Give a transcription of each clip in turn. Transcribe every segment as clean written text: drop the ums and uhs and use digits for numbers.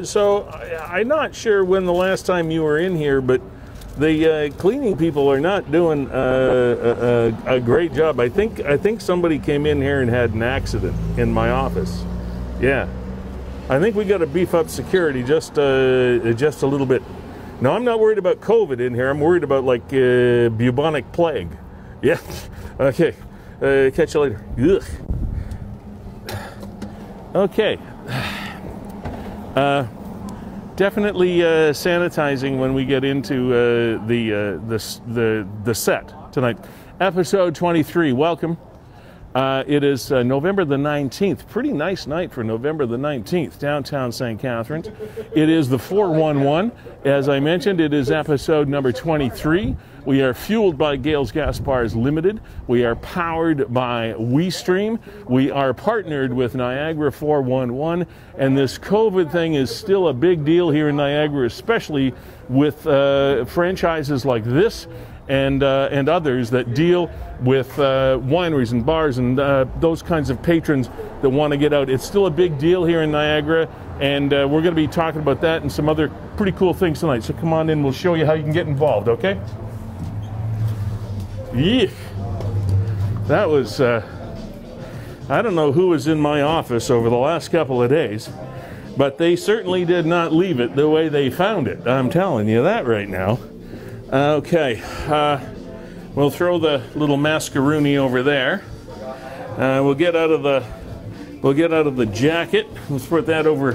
So I'm not sure when the last time you were in here, but the cleaning people are not doing a great job. I think somebody came in here and had an accident in my office. Yeah, I think we got to beef up security just a little bit. Now, I'm not worried about COVID in here. I'm worried about like bubonic plague. Yeah. Okay. Catch you later. Ugh. Okay. Definitely sanitizing when we get into the set tonight. Episode 23. Welcome. It is November the 19th. Pretty nice night for November the 19th, downtown St. Catharines. It is the 411. As I mentioned, it is episode number 23. We are fueled by Gales Gas Bars Limited. We are powered by WeeStreem. We are partnered with Niagara 411. And this COVID thing is still a big deal here in Niagara, especially with franchises like this and others that deal with wineries and bars and those kinds of patrons that want to get out. It's still a big deal here in Niagara, and we're going to be talking about that and some other pretty cool things tonight. So come on in, we'll show you how you can get involved, okay? Yeah. That was, I don't know who was in my office over the last couple of days, but they certainly did not leave it the way they found it. I'm telling you that right now. Okay, we'll throw the little mascaroni over there. We'll get out of the jacket. Let's put that over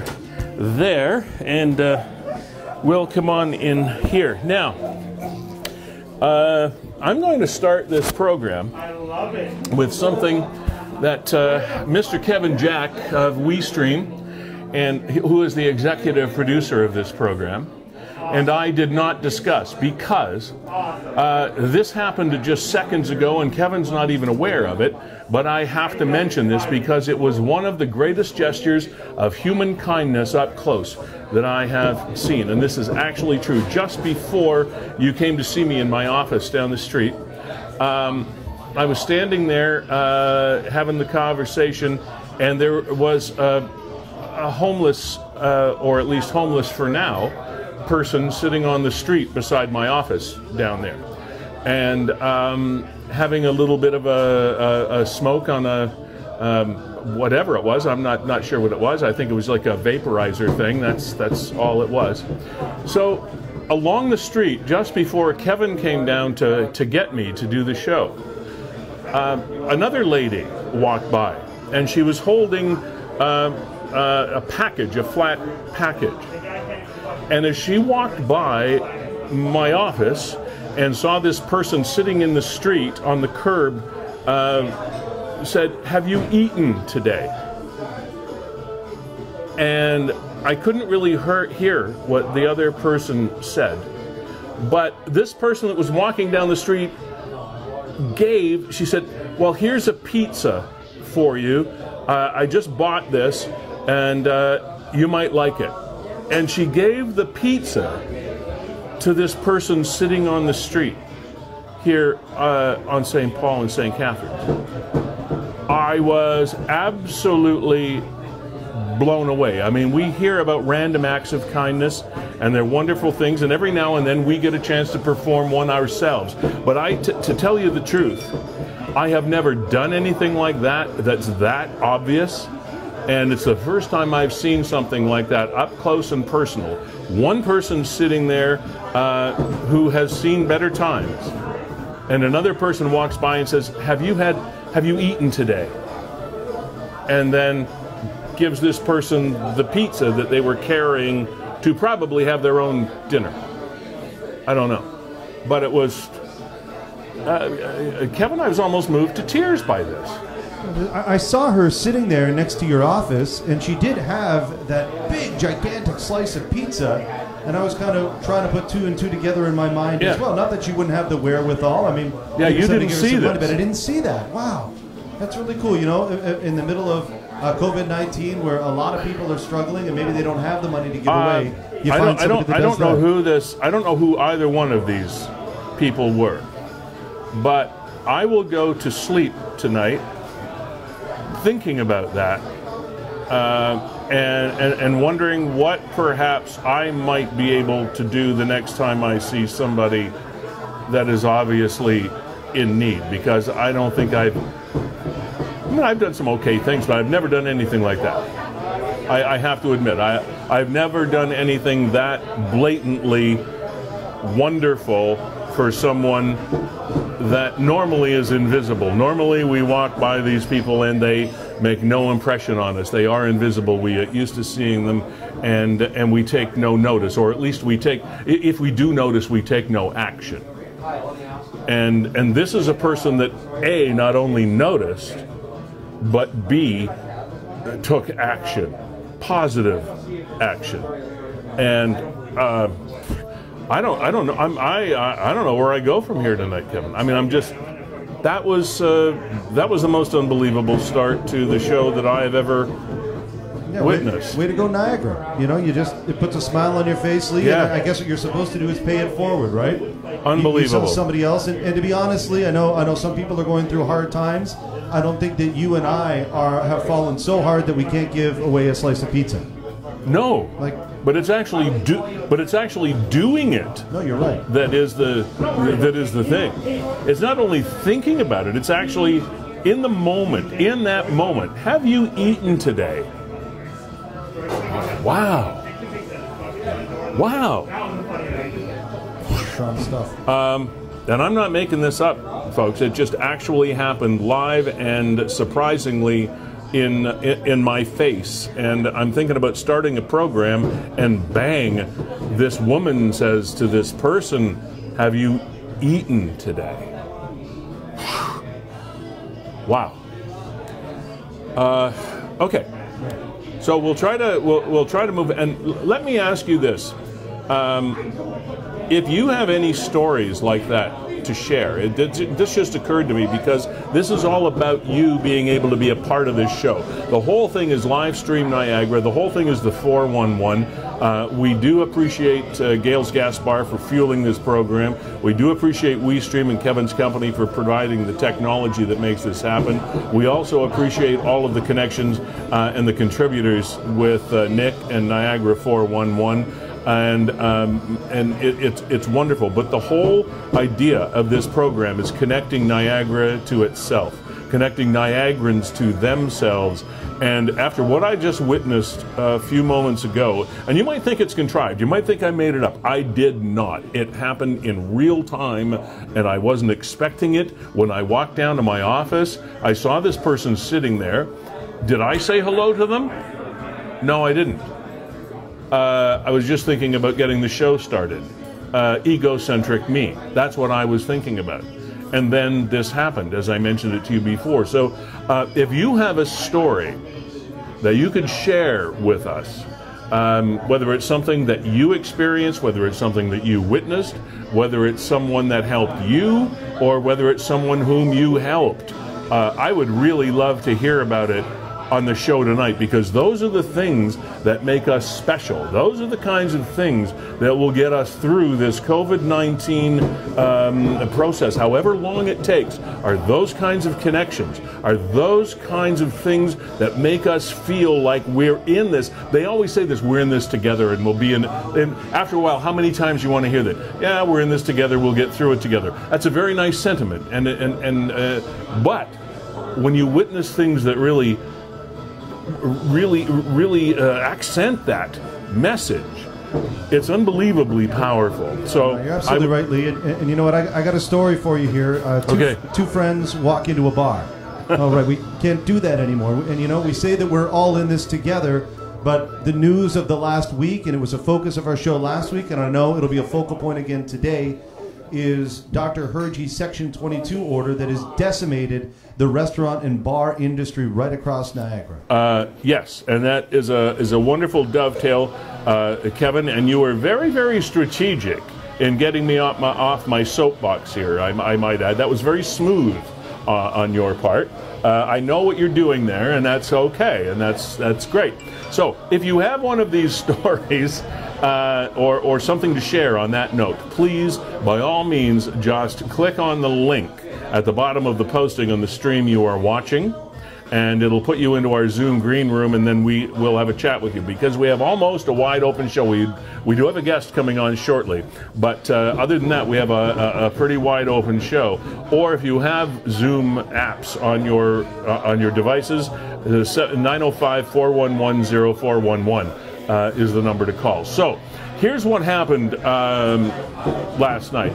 there, and we'll come on in here. Now, I'm going to start this program with something that Mr. Kevin Jack of WeeStreem, and who is the executive producer of this program, and I did not discuss, because this happened just seconds ago and Kevin's not even aware of it, but I have to mention this because it was one of the greatest gestures of human kindness up close that I have seen. And this is actually true. Just before you came to see me in my office down the street, I was standing there having the conversation, and there was a homeless, or at least homeless for now, person sitting on the street beside my office down there, and having a little bit of a smoke on a whatever it was. I'm not sure what it was. I think it was like a vaporizer thing. That's all it was. So along the street, just before Kevin came down to get me to do the show, another lady walked by, and she was holding a package, a flat package. And as she walked by my office and saw this person sitting in the street on the curb, said, "Have you eaten today?" And I couldn't really hear what the other person said. But this person that was walking down the street she said, "Well, here's a pizza for you. I just bought this, and you might like it." And she gave the pizza to this person sitting on the street here on St. Paul and St. Catharines. I was absolutely blown away. I mean, we hear about random acts of kindness, and they're wonderful things, and every now and then we get a chance to perform one ourselves. But to tell you the truth, I have never done anything like that that's that obvious. And it's the first time I've seen something like that up close and personal. One person sitting there who has seen better times, and another person walks by and says, have you eaten today? And then gives this person the pizza that they were carrying to probably have their own dinner. I don't know. But it was, Kevin, I was almost moved to tears by this. I saw her sitting there next to your office, and she did have that big, gigantic slice of pizza, and I was kind of trying to put two and two together in my mind as well. Not that she wouldn't have the wherewithal. I mean, yeah, you didn't see this. Money, but I didn't see that. Wow. That's really cool. You know, in the middle of COVID-19, where a lot of people are struggling and maybe they don't have the money to give away, you find somebody that does that. I don't know who either one of these people were, but I will go to sleep tonight thinking about that, and wondering what perhaps I might be able to do the next time I see somebody that is obviously in need, because I don't think I've done some okay things, but I've never done anything like that. I have to admit, I've never done anything that blatantly wonderful for someone that normally is invisible. Normally we walk by these people and they make no impression on us. They are invisible. We get used to seeing them, and we take no notice, or at least we take, if we do notice, we take no action. And this is a person that A, not only noticed, but B, took action, positive action. And I don't know. I don't know where I go from here tonight, Kevin. I mean, that was the most unbelievable start to the show that I have ever witnessed. Way to go, Niagara. You know, it puts a smile on your face, Lee. Yeah. And I guess what you're supposed to do is pay it forward, right? Unbelievable. You sell somebody else, and to be honest, Lee, I know some people are going through hard times. I don't think that you and I have fallen so hard that we can't give away a slice of pizza. No, but it's actually doing it. No, you're right. That is the thing. It's not only thinking about it; it's actually in the moment. In that moment, have you eaten today? Wow. Strong stuff. And I'm not making this up, folks. It just actually happened live and surprisingly in my face. And I'm thinking about starting a program, and bang, this woman says to this person, "Have you eaten today?" Wow. Okay. So we'll try to move. And let me ask you this: if you have any stories like that to share, this just occurred to me because this is all about you being able to be a part of this show. The whole thing is live stream Niagara. The whole thing is the 411. We do appreciate Gales Gas Bar for fueling this program. We do appreciate WeeStreem and Kevin's company for providing the technology that makes this happen. We also appreciate all of the connections and the contributors with Nick and Niagara 411. And it's wonderful. But the whole idea of this program is connecting Niagara to itself, connecting Niagarans to themselves. And after what I just witnessed a few moments ago, and you might think it's contrived, you might think I made it up. I did not. It happened in real time, and I wasn't expecting it. When I walked down to my office, I saw this person sitting there. Did I say hello to them? No, I didn't. I was just thinking about getting the show started. Egocentric me. That's what I was thinking about. And then this happened, as I mentioned it to you before. So if you have a story that you could share with us, whether it's something that you experienced, whether it's something that you witnessed, whether it's someone that helped you, or whether it's someone whom you helped, I would really love to hear about it on the show tonight, because those are the things that make us special. Those are the kinds of things that will get us through this COVID-19 process, however long it takes, are those kinds of connections, are those kinds of things that make us feel like we're in this. They always say this, we're in this together, and we'll be in, and after a while, how many times you want to hear that? Yeah, we're in this together, we'll get through it together. That's a very nice sentiment, but when you witness things that really accent that message, it's unbelievably powerful. So you're absolutely right, Lee. And you know what? I got a story for you here. Two friends walk into a bar. All right, we can't do that anymore. And you know, we say that we're all in this together, but the news of the last week, and it was a focus of our show last week, and I know it'll be a focal point again today, is Dr. Hergey's Section 22 order that has decimated the restaurant and bar industry right across Niagara. Yes, and that is a wonderful dovetail, Kevin, and you were very, very strategic in getting me off my soapbox here, I might add. That was very smooth on your part. I know what you're doing there, and that's okay, and that's great. So if you have one of these stories or something to share on that note, please, by all means, just click on the link at the bottom of the posting on the stream you are watching, and it'll put you into our Zoom green room, and then we will have a chat with you, because we have almost a wide open show. We do have a guest coming on shortly, but other than that, we have a pretty wide open show. Or if you have Zoom apps on your devices, 905-411-0411 is the number to call. So here's what happened last night.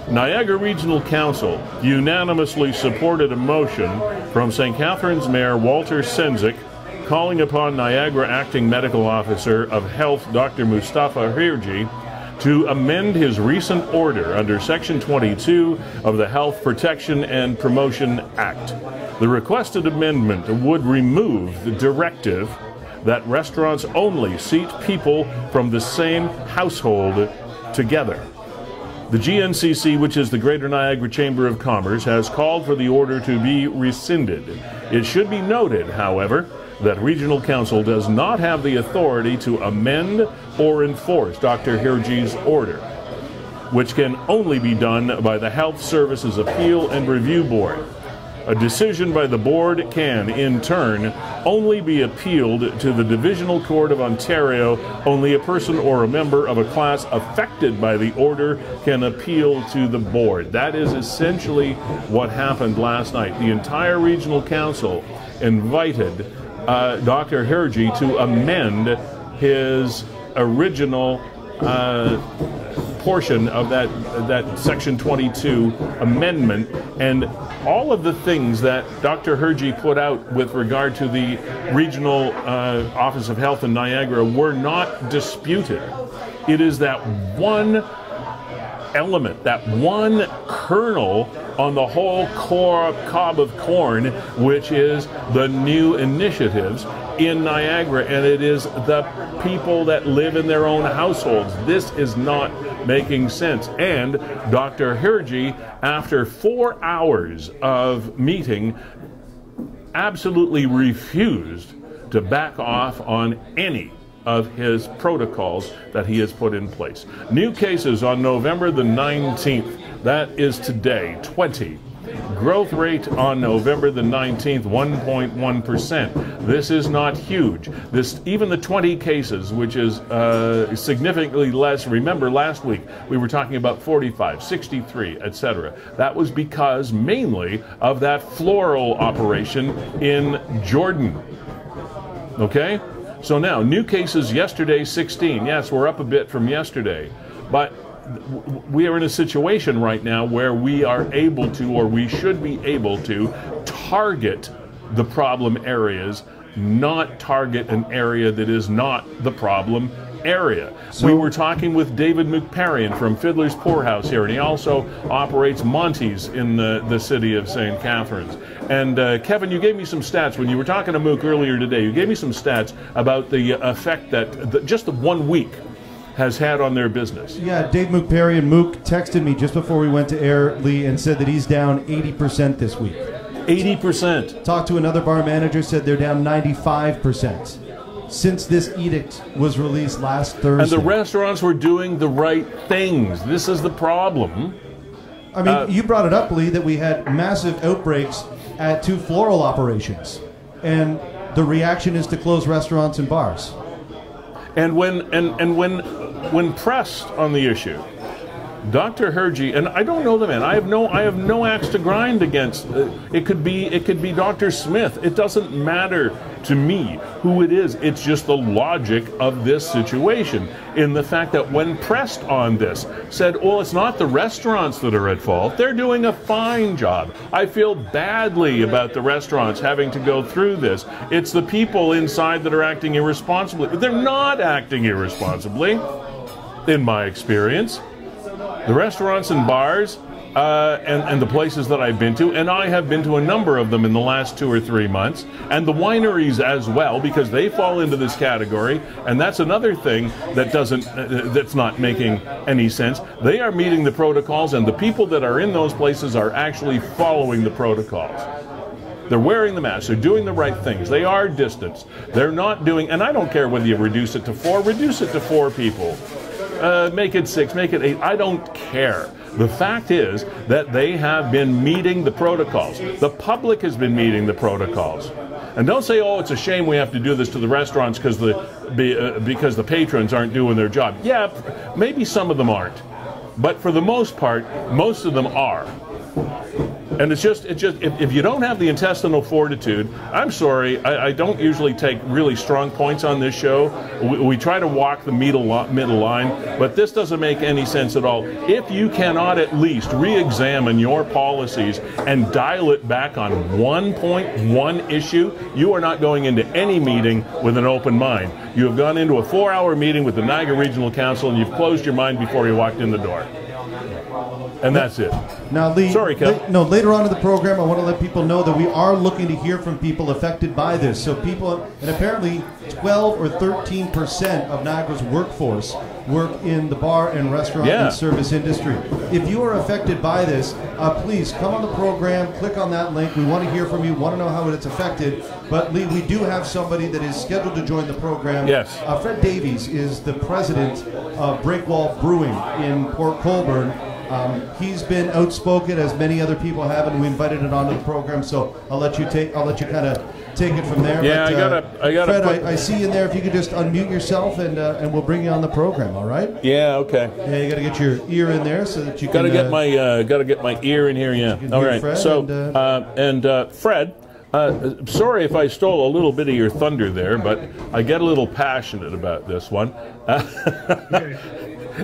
Niagara Regional Council unanimously supported a motion from St. Catharines Mayor Walter Senzik calling upon Niagara Acting Medical Officer of Health Dr. Mustafa Hirji to amend his recent order under Section 22 of the Health Protection and Promotion Act. The requested amendment would remove the directive that restaurants only seat people from the same household together. The GNCC, which is the Greater Niagara Chamber of Commerce, has called for the order to be rescinded. It should be noted, however, that Regional Council does not have the authority to amend or enforce Dr. Hirji's order, which can only be done by the Health Services Appeal and Review Board. A decision by the board can, in turn, only be appealed to the Divisional Court of Ontario. Only a person or a member of a class affected by the order can appeal to the board. That is essentially what happened last night. The entire Regional Council invited Dr. Hirji to amend his original portion of that Section 22 amendment, and all of the things that Dr. Hirji put out with regard to the Regional Office of Health in Niagara were not disputed. It is that one element, that one kernel on the whole cob of corn, which is the new initiatives in Niagara, and it is the people that live in their own households. This is not making sense. And Dr. Hirji, after 4 hours of meeting, absolutely refused to back off on any of his protocols that he has put in place. New cases on November the 19th, that is today, 20. Growth rate on November the 19th, 1.1%. This is not huge. Even the 20 cases, which is significantly less. Remember last week we were talking about 45, 63, etc. That was because mainly of that floral operation in Jordan. Okay? So now, new cases yesterday, 16. Yes, we're up a bit from yesterday. But we are in a situation right now where we are able to, or we should be able to, target the problem areas, not target an area that is not the problem area. So, we were talking with David McParian from Fiddler's Poorhouse here, and he also operates Monty's in the city of St. Catharines. And Kevin, you gave me some stats when you were talking to Mook earlier today. You gave me some stats about the effect that just the 1 week has had on their business. Yeah, Dave McParian, Mook, texted me just before we went to air, Lee, and said that he's down 80% this week. 80%. Talked to another bar manager, said they're down 95%. Since this edict was released last Thursday. And the restaurants were doing the right things. This is the problem. I mean, you brought it up, Lee, that we had massive outbreaks at 2 floral operations. And the reaction is to close restaurants and bars. And when pressed on the issue, Dr. Hirji, and I don't know the man. I have no axe to grind against. It could be Dr. Smith. It doesn't matter to me who it is. It's just the logic of this situation, in the fact that when pressed on this, said, well, it's not the restaurants that are at fault. They're doing a fine job. I feel badly about the restaurants having to go through this. It's the people inside that are acting irresponsibly. They're not acting irresponsibly, in my experience. The restaurants and bars and the places that I've been to, and I have been to a number of them in the last 2 or 3 months, and the wineries as well, because they fall into this category, and that's another thing that that's not making any sense. They are meeting the protocols, and the people that are in those places are actually following the protocols. They're wearing the mask. They're doing the right things. They are distanced. They're not doing, and I don't care whether you reduce it to 4, reduce it to 4 people. Make it 6, make it 8. I don't care. The fact is that they have been meeting the protocols. The public has been meeting the protocols. And don't say, oh, it's a shame we have to do this to the restaurants because the patrons aren't doing their job. Yeah, maybe some of them aren't. But for the most part, most of them are. And it's just if you don't have the intestinal fortitude, I'm sorry, I don't usually take really strong points on this show. We try to walk the middle line, but this doesn't make any sense at all. If you cannot at least re-examine your policies and dial it back on one point, one issue, you are not going into any meeting with an open mind. You have gone into a 4-hour meeting with the Niagara Regional Council and you've closed your mind before you walked in the door. And that's it. Now, Lee, sorry, Kev. Later on in the program, I want to let people know that we are looking to hear from people affected by this. So people, and apparently 12 or 13% of Niagara's workforce work in the bar and restaurant and service industry. If you are affected by this, please come on the program, click on that link. We want to hear from you, want to know how it's affected. But Lee, we do have somebody that is scheduled to join the program. Yes. Fred Davies is the president of Breakwall Brewing in Port Colborne. He's been outspoken, as many other people have, and we invited it onto the program. So I'll let you kind of take it from there. Yeah, but, I gotta. Fred, I see you in there. If you could just unmute yourself, and we'll bring you on the program. All right? Yeah. Okay. Yeah, you got to get your ear in there so that you gotta get my ear in here. Yeah. All right. Fred, so Fred. Sorry if I stole a little bit of your thunder there, but I get a little passionate about this one.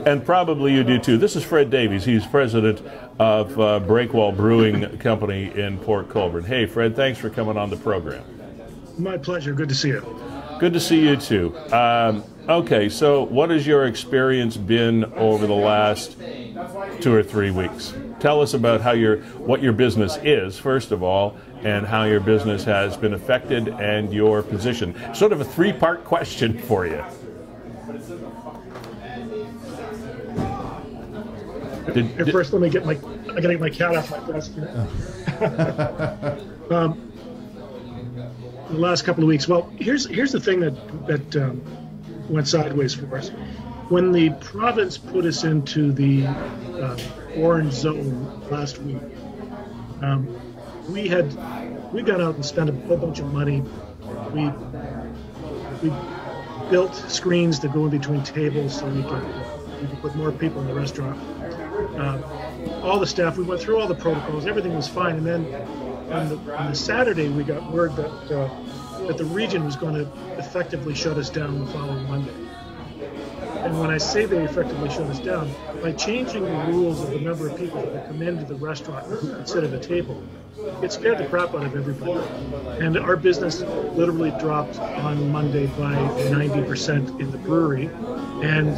And probably you do too. This is Fred Davies. He's president of Breakwall Brewing Company in Port Colborne. Hey, Fred, thanks for coming on the program. My pleasure. Good to see you. Good to see you too. Okay, so what has your experience been over the last 2 or 3 weeks? Tell us about what your business is, first of all, and how your business has been affected and your position. Sort of a 3-part question for you. First, let me get I gotta get my cat off my desk here. The last couple of weeks. Well, here's the thing that went sideways for us. When the province put us into the orange zone last week, we got out and spent a whole bunch of money. We built screens to go in between tables so we could put more people in the restaurant. All the staff, we went through all the protocols, everything was fine, and then on the Saturday we got word that the region was going to effectively shut us down the following Monday. And when I say they effectively shut us down, by changing the rules of the number of people that come into the restaurant instead of a table, it scared the crap out of everybody. And our business literally dropped on Monday by 90% in the brewery, and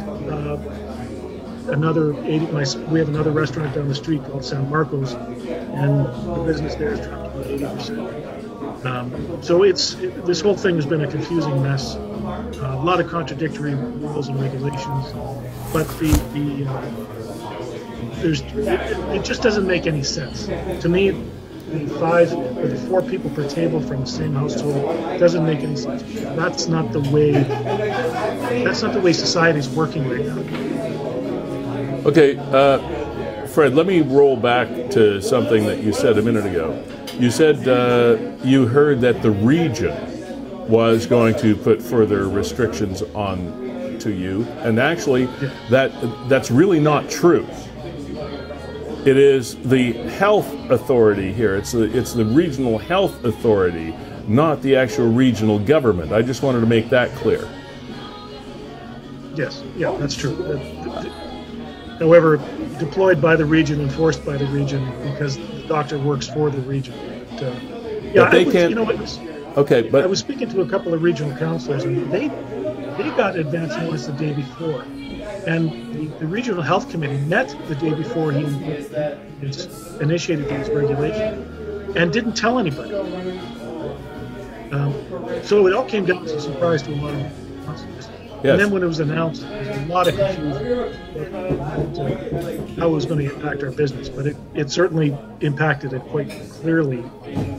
another 80. We have another restaurant down the street called San Marcos, and the business there has dropped about 80%. So this whole thing has been a confusing mess. A lot of contradictory rules and regulations, but it just doesn't make any sense to me. The 4 people per table from the same household doesn't make any sense. That's not the way society is working right now. Okay, Fred, let me roll back to something that you said a minute ago. You said you heard that the region was going to put further restrictions on to you, and actually that's really not true. It is the health authority here. It's the regional health authority, not the actual regional government. I just wanted to make that clear. Yes, yeah, that's true. However, deployed by the region, enforced by the region, because the doctor works for the region. But they can't. Okay, but I was speaking to a couple of regional councillors, and they got advance notice the day before, and the regional health committee met the day before he initiated these regulations, and didn't tell anybody. So it all came down as a surprise to a lot of councillors. Yes. And then when it was announced, there was a lot of confusion about how it was going to impact our business, but it certainly impacted it quite clearly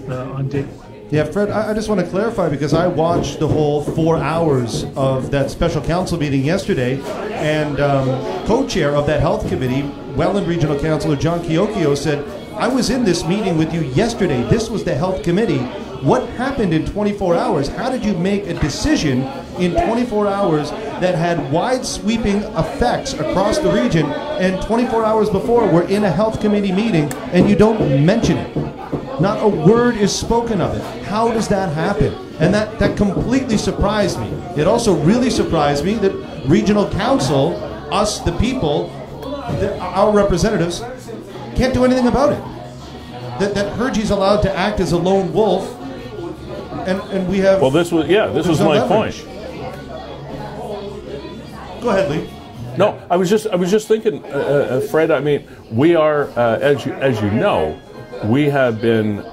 on day one. Yeah, Fred, I just want to clarify because I watched the whole 4 hours of that special council meeting yesterday, and co-chair of that health committee, Welland Regional Councillor John Kiokio, said, I was in this meeting with you yesterday. This was the health committee. What happened in 24 hours? How did you make a decision in 24 hours that had wide sweeping effects across the region, and 24 hours before we're in a health committee meeting and you don't mention it? Not a word is spoken of it. How does that happen? And that completely surprised me. It also really surprised me that regional council, us the people, our representatives, can't do anything about it. That Hergey's allowed to act as a lone wolf, and we have... Well, this was my point. Go ahead, Lee. No, I was just thinking, Fred. I mean, we are, as you know, we have been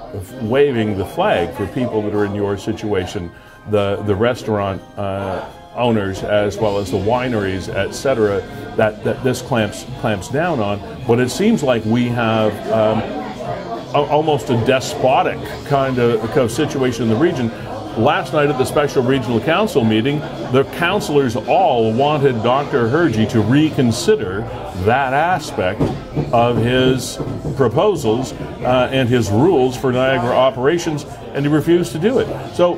waving the flag for people that are in your situation, the restaurant owners as well as the wineries, etc. That this clamps down on. But it seems like we have almost a despotic kind of situation in the region. Last night at the special regional council meeting, the councillors all wanted Dr. Hergey to reconsider that aspect of his proposals and his rules for Niagara operations, and he refused to do it. So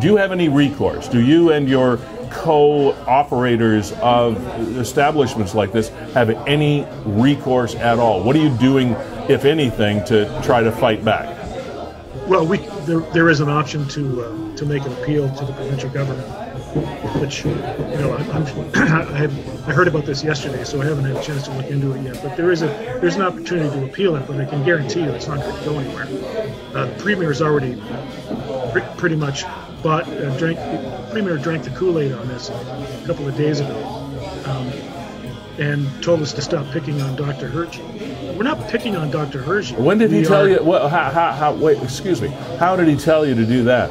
do you have any recourse? Do you and your co-operators of establishments like this have any recourse at all? What are you doing, if anything, to try to fight back? Well, there is an option to make an appeal to the provincial government, which, you know, I heard about this yesterday, so I haven't had a chance to look into it yet. But there's an opportunity to appeal it, but I can guarantee you it's not going to go anywhere. The Premier's already pretty much Premier drank the Kool-Aid on this a couple of days ago, and told us to stop picking on Dr. Hergey. We're not picking on Dr. Hergey. When did he tell you? Well, wait, excuse me. How did he tell you to do that?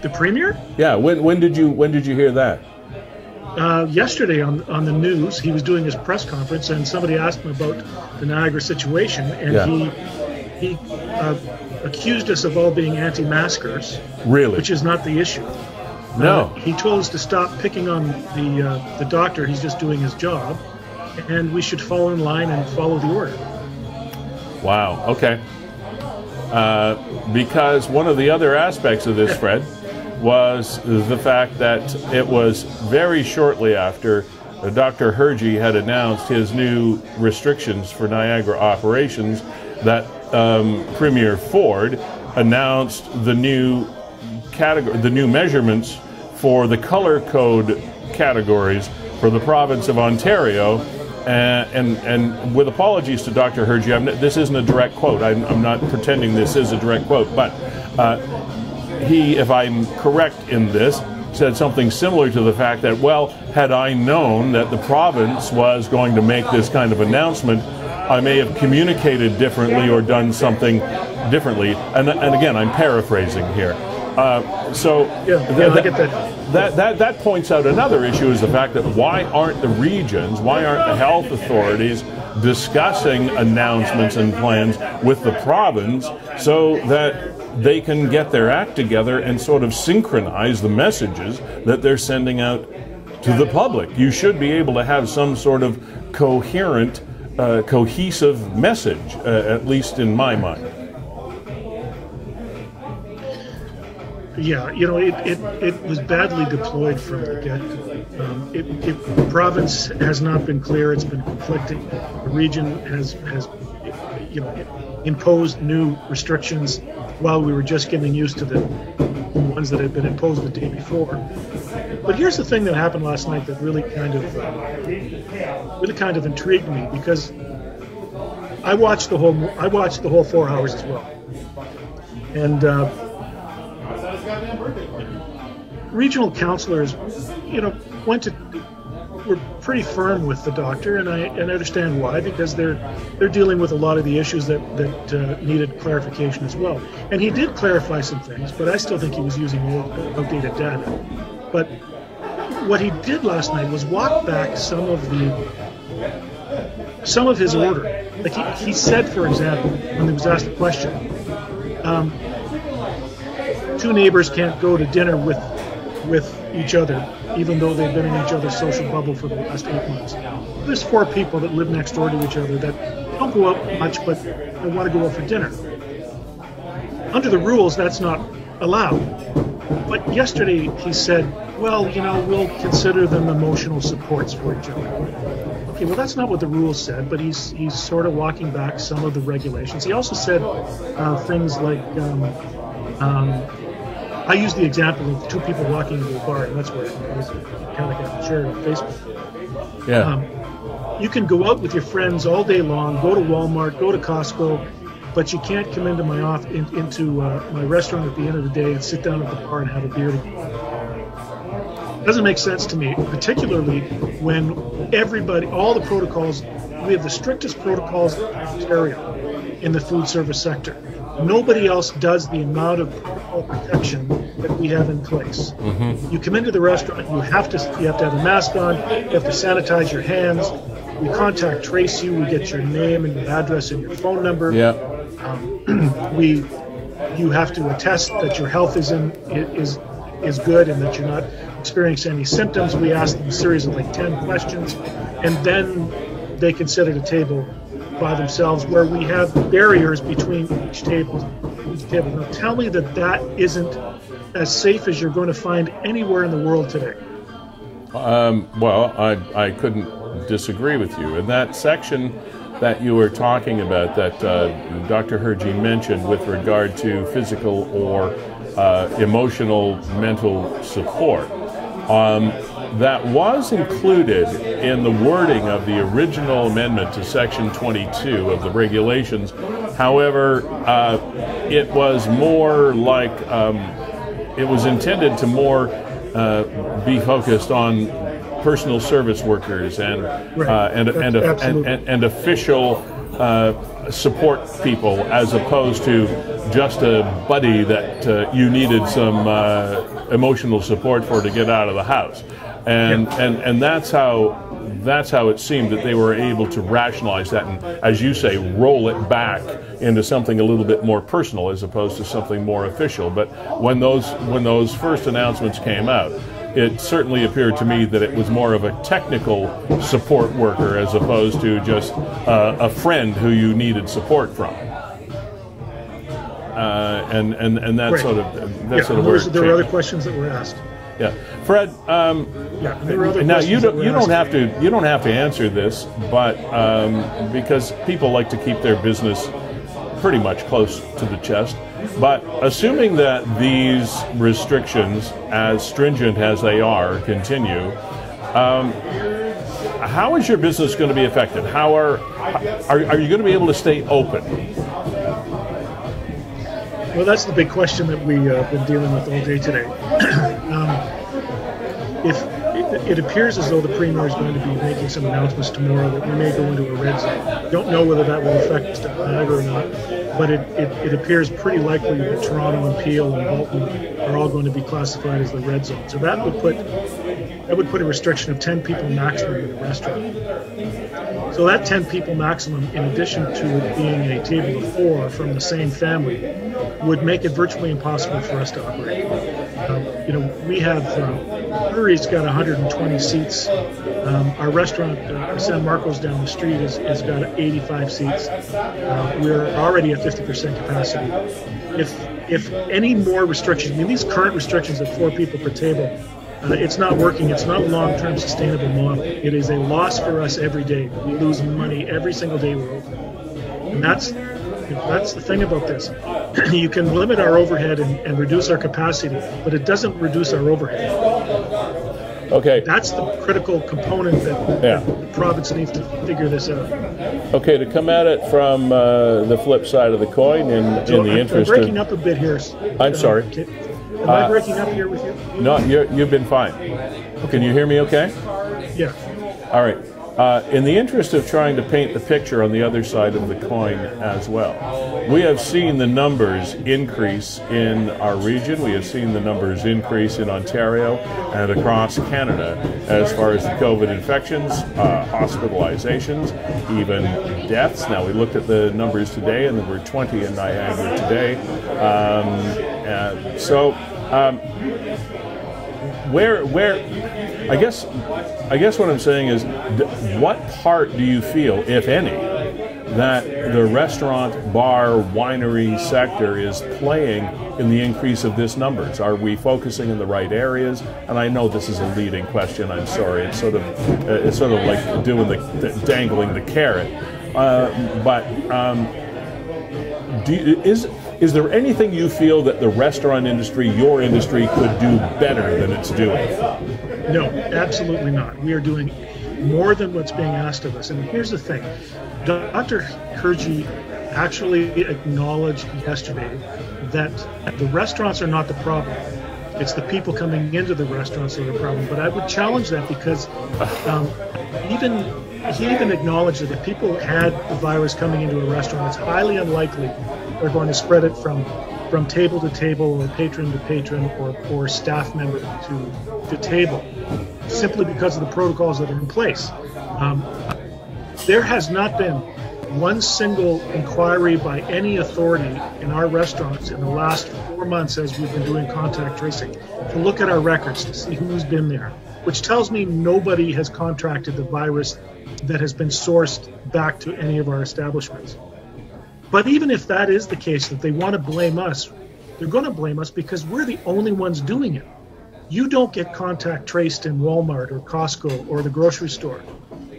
The Premier? Yeah. When did you hear that? Yesterday on the news, he was doing his press conference, and somebody asked him about the Niagara situation, and he accused us of all being anti-maskers. Really? Which is not the issue. No. He told us to stop picking on the doctor. He's just doing his job, and we should fall in line and follow the order. Wow. Okay. Because one of the other aspects of this, Fred, was the fact that it was very shortly after Dr. Hergey had announced his new restrictions for Niagara operations that Premier Ford announced the new measurements for the color code categories for the province of Ontario, and with apologies to Dr. Hergey, this isn't a direct quote. I'm not pretending this is a direct quote, but he, if I'm correct in this, said something similar to the fact that, well, had I known that the province was going to make this kind of announcement, I may have communicated differently or done something differently. And again, I'm paraphrasing here. I get that. That points out another issue, is the fact that why aren't the health authorities discussing announcements and plans with the province so that they can get their act together and sort of synchronize the messages that they're sending out to the public? You should be able to have some sort of coherent, cohesive message, at least in my mind. Yeah, you know, it was badly deployed from the get-go. The province has not been clear; it's been conflicting. The region has imposed new restrictions while we were just getting used to the ones that had been imposed the day before. But here's the thing that happened last night that really kind of intrigued me, because I watched the whole 4 hours as well, and regional councillors, were pretty firm with the doctor, and I understand why, because they're dealing with a lot of the issues that needed clarification as well. And he did clarify some things, but I still think he was using outdated data. But what he did last night was walk back some of his order. Like he said, for example, when he was asked a question, two neighbors can't go to dinner with each other, even though they've been in each other's social bubble for the last 8 months. There's 4 people that live next door to each other that don't go out much, but they want to go out for dinner. Under the rules, that's not allowed. But yesterday he said, well, we'll consider them emotional supports for each other. Okay, well, that's not what the rules said, but he's sort of walking back some of the regulations. He also said things like, I used the example of 2 people walking into a bar, and that's where it was kind of got shared on Facebook. Yeah. You can go out with your friends all day long, go to Walmart, go to Costco, but you can't come into my restaurant at the end of the day and sit down at the bar and have a beer together. It doesn't make sense to me, particularly when all the protocols, we have the strictest protocols in Ontario in the food service sector. Nobody else does the amount of protocol protection that we have in place. Mm-hmm. You come into the restaurant, you have to have a mask on, you have to sanitize your hands. We contact trace you, we get your name and your address and your phone number. Yeah. You have to attest that your health is good and that you're not experiencing any symptoms. We ask them a series of 10 questions, and then they can sit at a table by themselves where we have barriers between each table. Now tell me that isn't as safe as you're going to find anywhere in the world today. Well, I couldn't disagree with you. In that section that you were talking about, that Dr. Hergy mentioned with regard to physical or emotional mental support, that was included in the wording of the original amendment to Section 22 of the regulations. However, it was more like it was intended to more be focused on personal service workers and official support people, as opposed to just a buddy that you needed some emotional support for to get out of the house. And that's how it seemed that they were able to rationalize that and, as you say, roll it back into something a little bit more personal as opposed to something more official. But when those first announcements came out, it certainly appeared to me that it was more of a technical support worker as opposed to just a friend who you needed support from. And that sort of where there were other questions that were asked. Yeah, Fred. Now you don't have to answer this, but because people like to keep their business pretty much close to the chest. But assuming that these restrictions, as stringent as they are, continue, how is your business going to be affected? How are you going to be able to stay open? Well, that's the big question that we've been dealing with all day today. It appears as though the Premier is going to be making some announcements tomorrow that we may go into a red zone. Don't know whether that will affect Niagara or not, but it appears pretty likely that Toronto and Peel and Bolton are all going to be classified as the red zone. So that would put a restriction of 10 people maximum in a restaurant. So that 10 people maximum, in addition to it being a table of 4 from the same family, would make it virtually impossible for us to operate. We have Erie's got 120 seats. Our restaurant, San Marcos down the street, has got 85 seats. We're already at 50% capacity. If any more restrictions, these current restrictions at 4 people per table, it's not working. It's not a long-term sustainable model. It is a loss for us every day. We lose money every single day we're open. And that's the thing about this. You can limit our overhead and reduce our capacity, but it doesn't reduce our overhead. Okay. That's the critical component that the province needs to figure this out. Okay, to come at it from the flip side of the coin, in the interest I'm breaking up a bit here. I'm sorry. Am I breaking up here with you? No, you've been fine. Can you hear me okay? Yeah. All right. in the interest of trying to paint the picture on the other side of the coin as well, we have seen the numbers increase in our region. We have seen the numbers increase in Ontario and across Canada as far as the COVID infections, hospitalizations, even deaths. Now, we looked at the numbers today, and there were 20 in Niagara today. I guess what I'm saying is, what part do you feel, if any, that the restaurant, bar, winery sector is playing in the increase of this numbers? Are we focusing in the right areas? And I know this is a leading question. I'm sorry. It's sort of like doing dangling the carrot. Is there anything you feel that the restaurant industry, your industry, could do better than it's doing? No, absolutely not. We are doing more than what's being asked of us. And here's the thing. Dr. Hergy actually acknowledged yesterday that the restaurants are not the problem. It's the people coming into the restaurants that are the problem. But I would challenge that, because he even acknowledged that if people had the virus coming into a restaurant, it's highly unlikely they're going to spread it from table to table, or patron to patron, or staff member to table, simply because of the protocols that are in place. There has not been one single inquiry by any authority in our restaurants in the last 4 months, as we've been doing contact tracing, to look at our records to see who's been there, which tells me nobody has contracted the virus that has been sourced back to any of our establishments. But even if that is the case, that they want to blame us, they're going to blame us because we're the only ones doing it. You don't get contact traced in Walmart or Costco or the grocery store.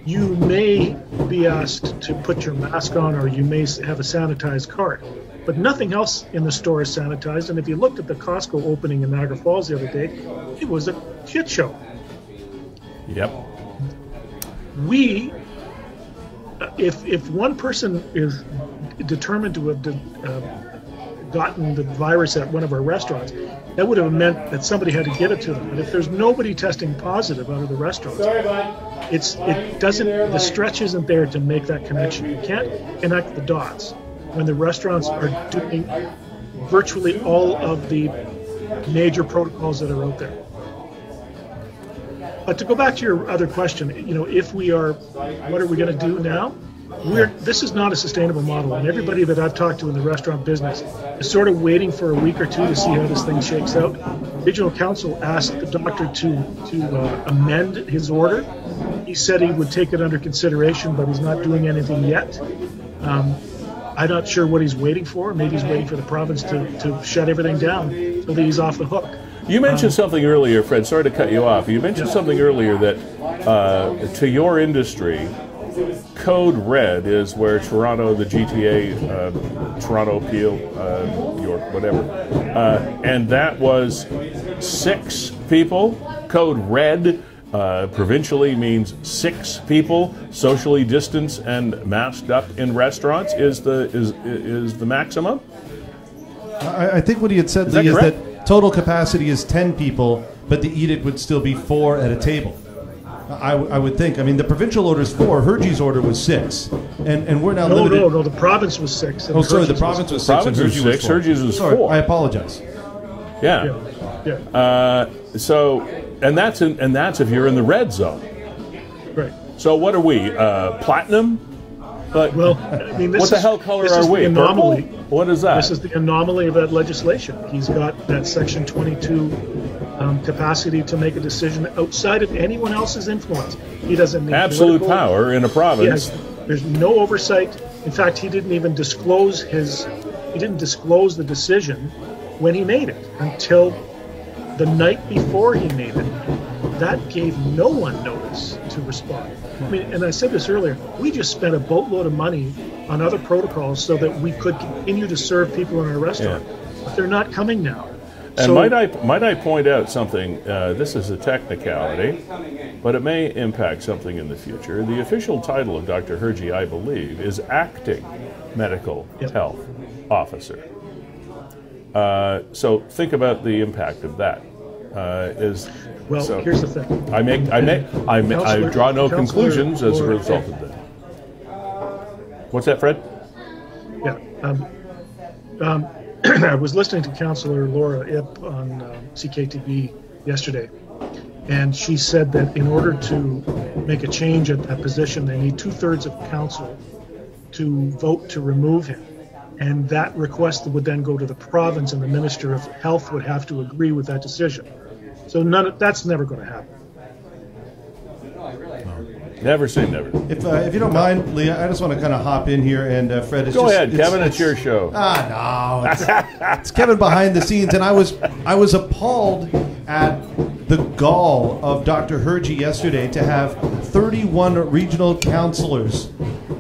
You may be asked to put your mask on, or you may have a sanitized cart, but nothing else in the store is sanitized. And if you looked at the Costco opening in Niagara Falls the other day, it was a shit show. Yep. If one person is determined to have gotten the virus at one of our restaurants, that would have meant that somebody had to give it to them. But if there's nobody testing positive out of the restaurants, the stretch isn't there to make that connection. You can't connect the dots when the restaurants are doing virtually all of the major protocols that are out there. But to go back to your other question, if we are, what are we going to do now? This is not a sustainable model, and everybody that I've talked to in the restaurant business is sort of waiting for a week or two to see how this thing shakes out. Regional Council asked the doctor to amend his order. He said he would take it under consideration, but he's not doing anything yet. I'm not sure what he's waiting for. Maybe he's waiting for the province to shut everything down so that he's off the hook. You mentioned something earlier, Fred. Sorry to cut you off. You mentioned something earlier that to your industry, Code Red is where Toronto, the GTA, Toronto, Peel, York, whatever, and that was 6 people. Code Red provincially means 6 people socially distanced and masked up in restaurants is the maximum. I think what he had said is that total capacity is 10 people, but the edict would still be 4 at a table. I would think. I mean, the provincial order is 4. Hergy's order was 6, and we're now limited. No. The province was 6. Oh, sorry. The province was 6. Province was 6. Hergy's was 4. Sorry, I apologize. Yeah. And that's if you're in the red zone. Right. So what are we? Platinum? Well, I mean, what the hell color are we? Anomaly. Purple? What is that? This is the anomaly of that legislation. He's got that Section 22 capacity to make a decision outside of anyone else's influence. He doesn't need absolute power in a province. There's no oversight. In fact, he didn't even disclose the decision when he made it until the night before he made it. That gave no one notice to respond. I mean, and I said this earlier, we just spent a boatload of money on other protocols so that we could continue to serve people in our restaurant. Yeah. But they're not coming now. And so, might I point out something? This is a technicality, but it may impact something in the future. The official title of Dr. Hergy, I believe, is Acting Medical Health Officer. So think about the impact of that. Well, So here's the thing. I draw no conclusions as a result of that. What's that, Fred? Yeah. I was listening to Councillor Laura Ip on CKTV yesterday, and she said that in order to make a change at that position, they need 2/3 of council to vote to remove him. And that request would then go to the province, and the Minister of Health would have to agree with that decision. So that's never going to happen. Never say never. If you don't mind, Leah, I just want to kind of hop in here, and Fred, Go ahead, Kevin. It's your show. No, it's Kevin behind the scenes, and I was appalled at the gall of Dr. Hergy yesterday to have 31 regional councillors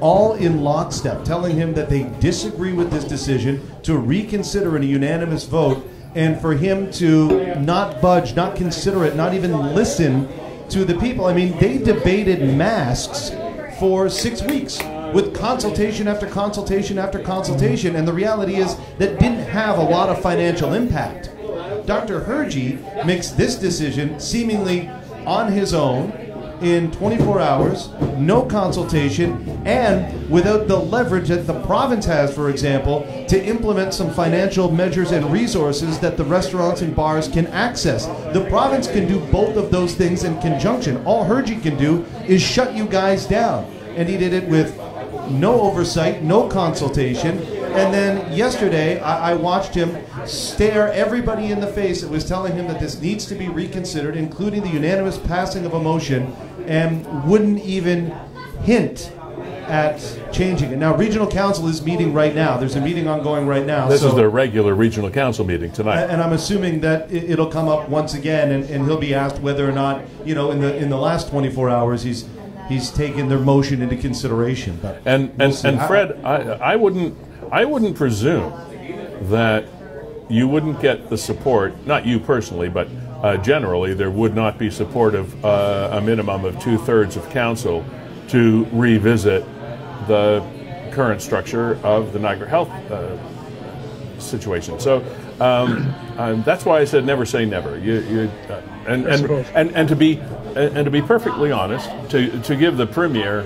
all in lockstep telling him that they disagree with this decision, to reconsider in a unanimous vote, and for him to not budge, not consider it, not even listen to the people. I mean, they debated masks for 6 weeks with consultation after consultation after consultation, and the reality is that didn't have a lot of financial impact. Dr. Hergy makes this decision seemingly on his own in 24 hours, no consultation, and without the leverage that the province has, for example, to implement some financial measures and resources that the restaurants and bars can access. The province can do both of those things in conjunction. All Hergy can do is shut you guys down. And he did it with no oversight, no consultation. And then yesterday, I watched him stare everybody in the face that was telling him that this needs to be reconsidered, including the unanimous passing of a motion, and wouldn't even hint at changing it. Now, Regional Council is meeting right now. There's a meeting ongoing right now. This is their regular Regional Council meeting tonight. And I'm assuming that it'll come up once again, and he'll be asked whether or not, in the last 24 hours, he's taken their motion into consideration. But and Fred, I wouldn't presume that you wouldn't get the support, not you personally, but generally there would not be support of a minimum of 2/3 of council to revisit the current structure of the Niagara Health situation. So that's why I said never say never. And to be perfectly honest, to give the Premier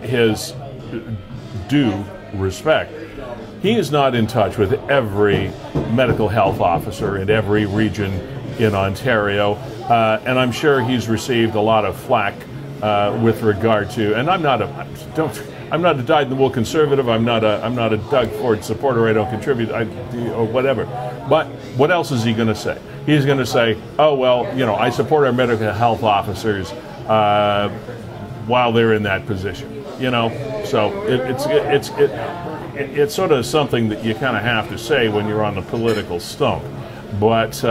his due respect, he is not in touch with every medical health officer in every region in Ontario, and I'm sure he's received a lot of flack with regard to. And I'm not a dyed-in-the-wool conservative. I'm not a Doug Ford supporter. I don't contribute, or whatever. But what else is he going to say? He's going to say, "Oh well, I support our medical health officers while they're in that position." So it's sort of something that you kind of have to say when you're on the political stump. But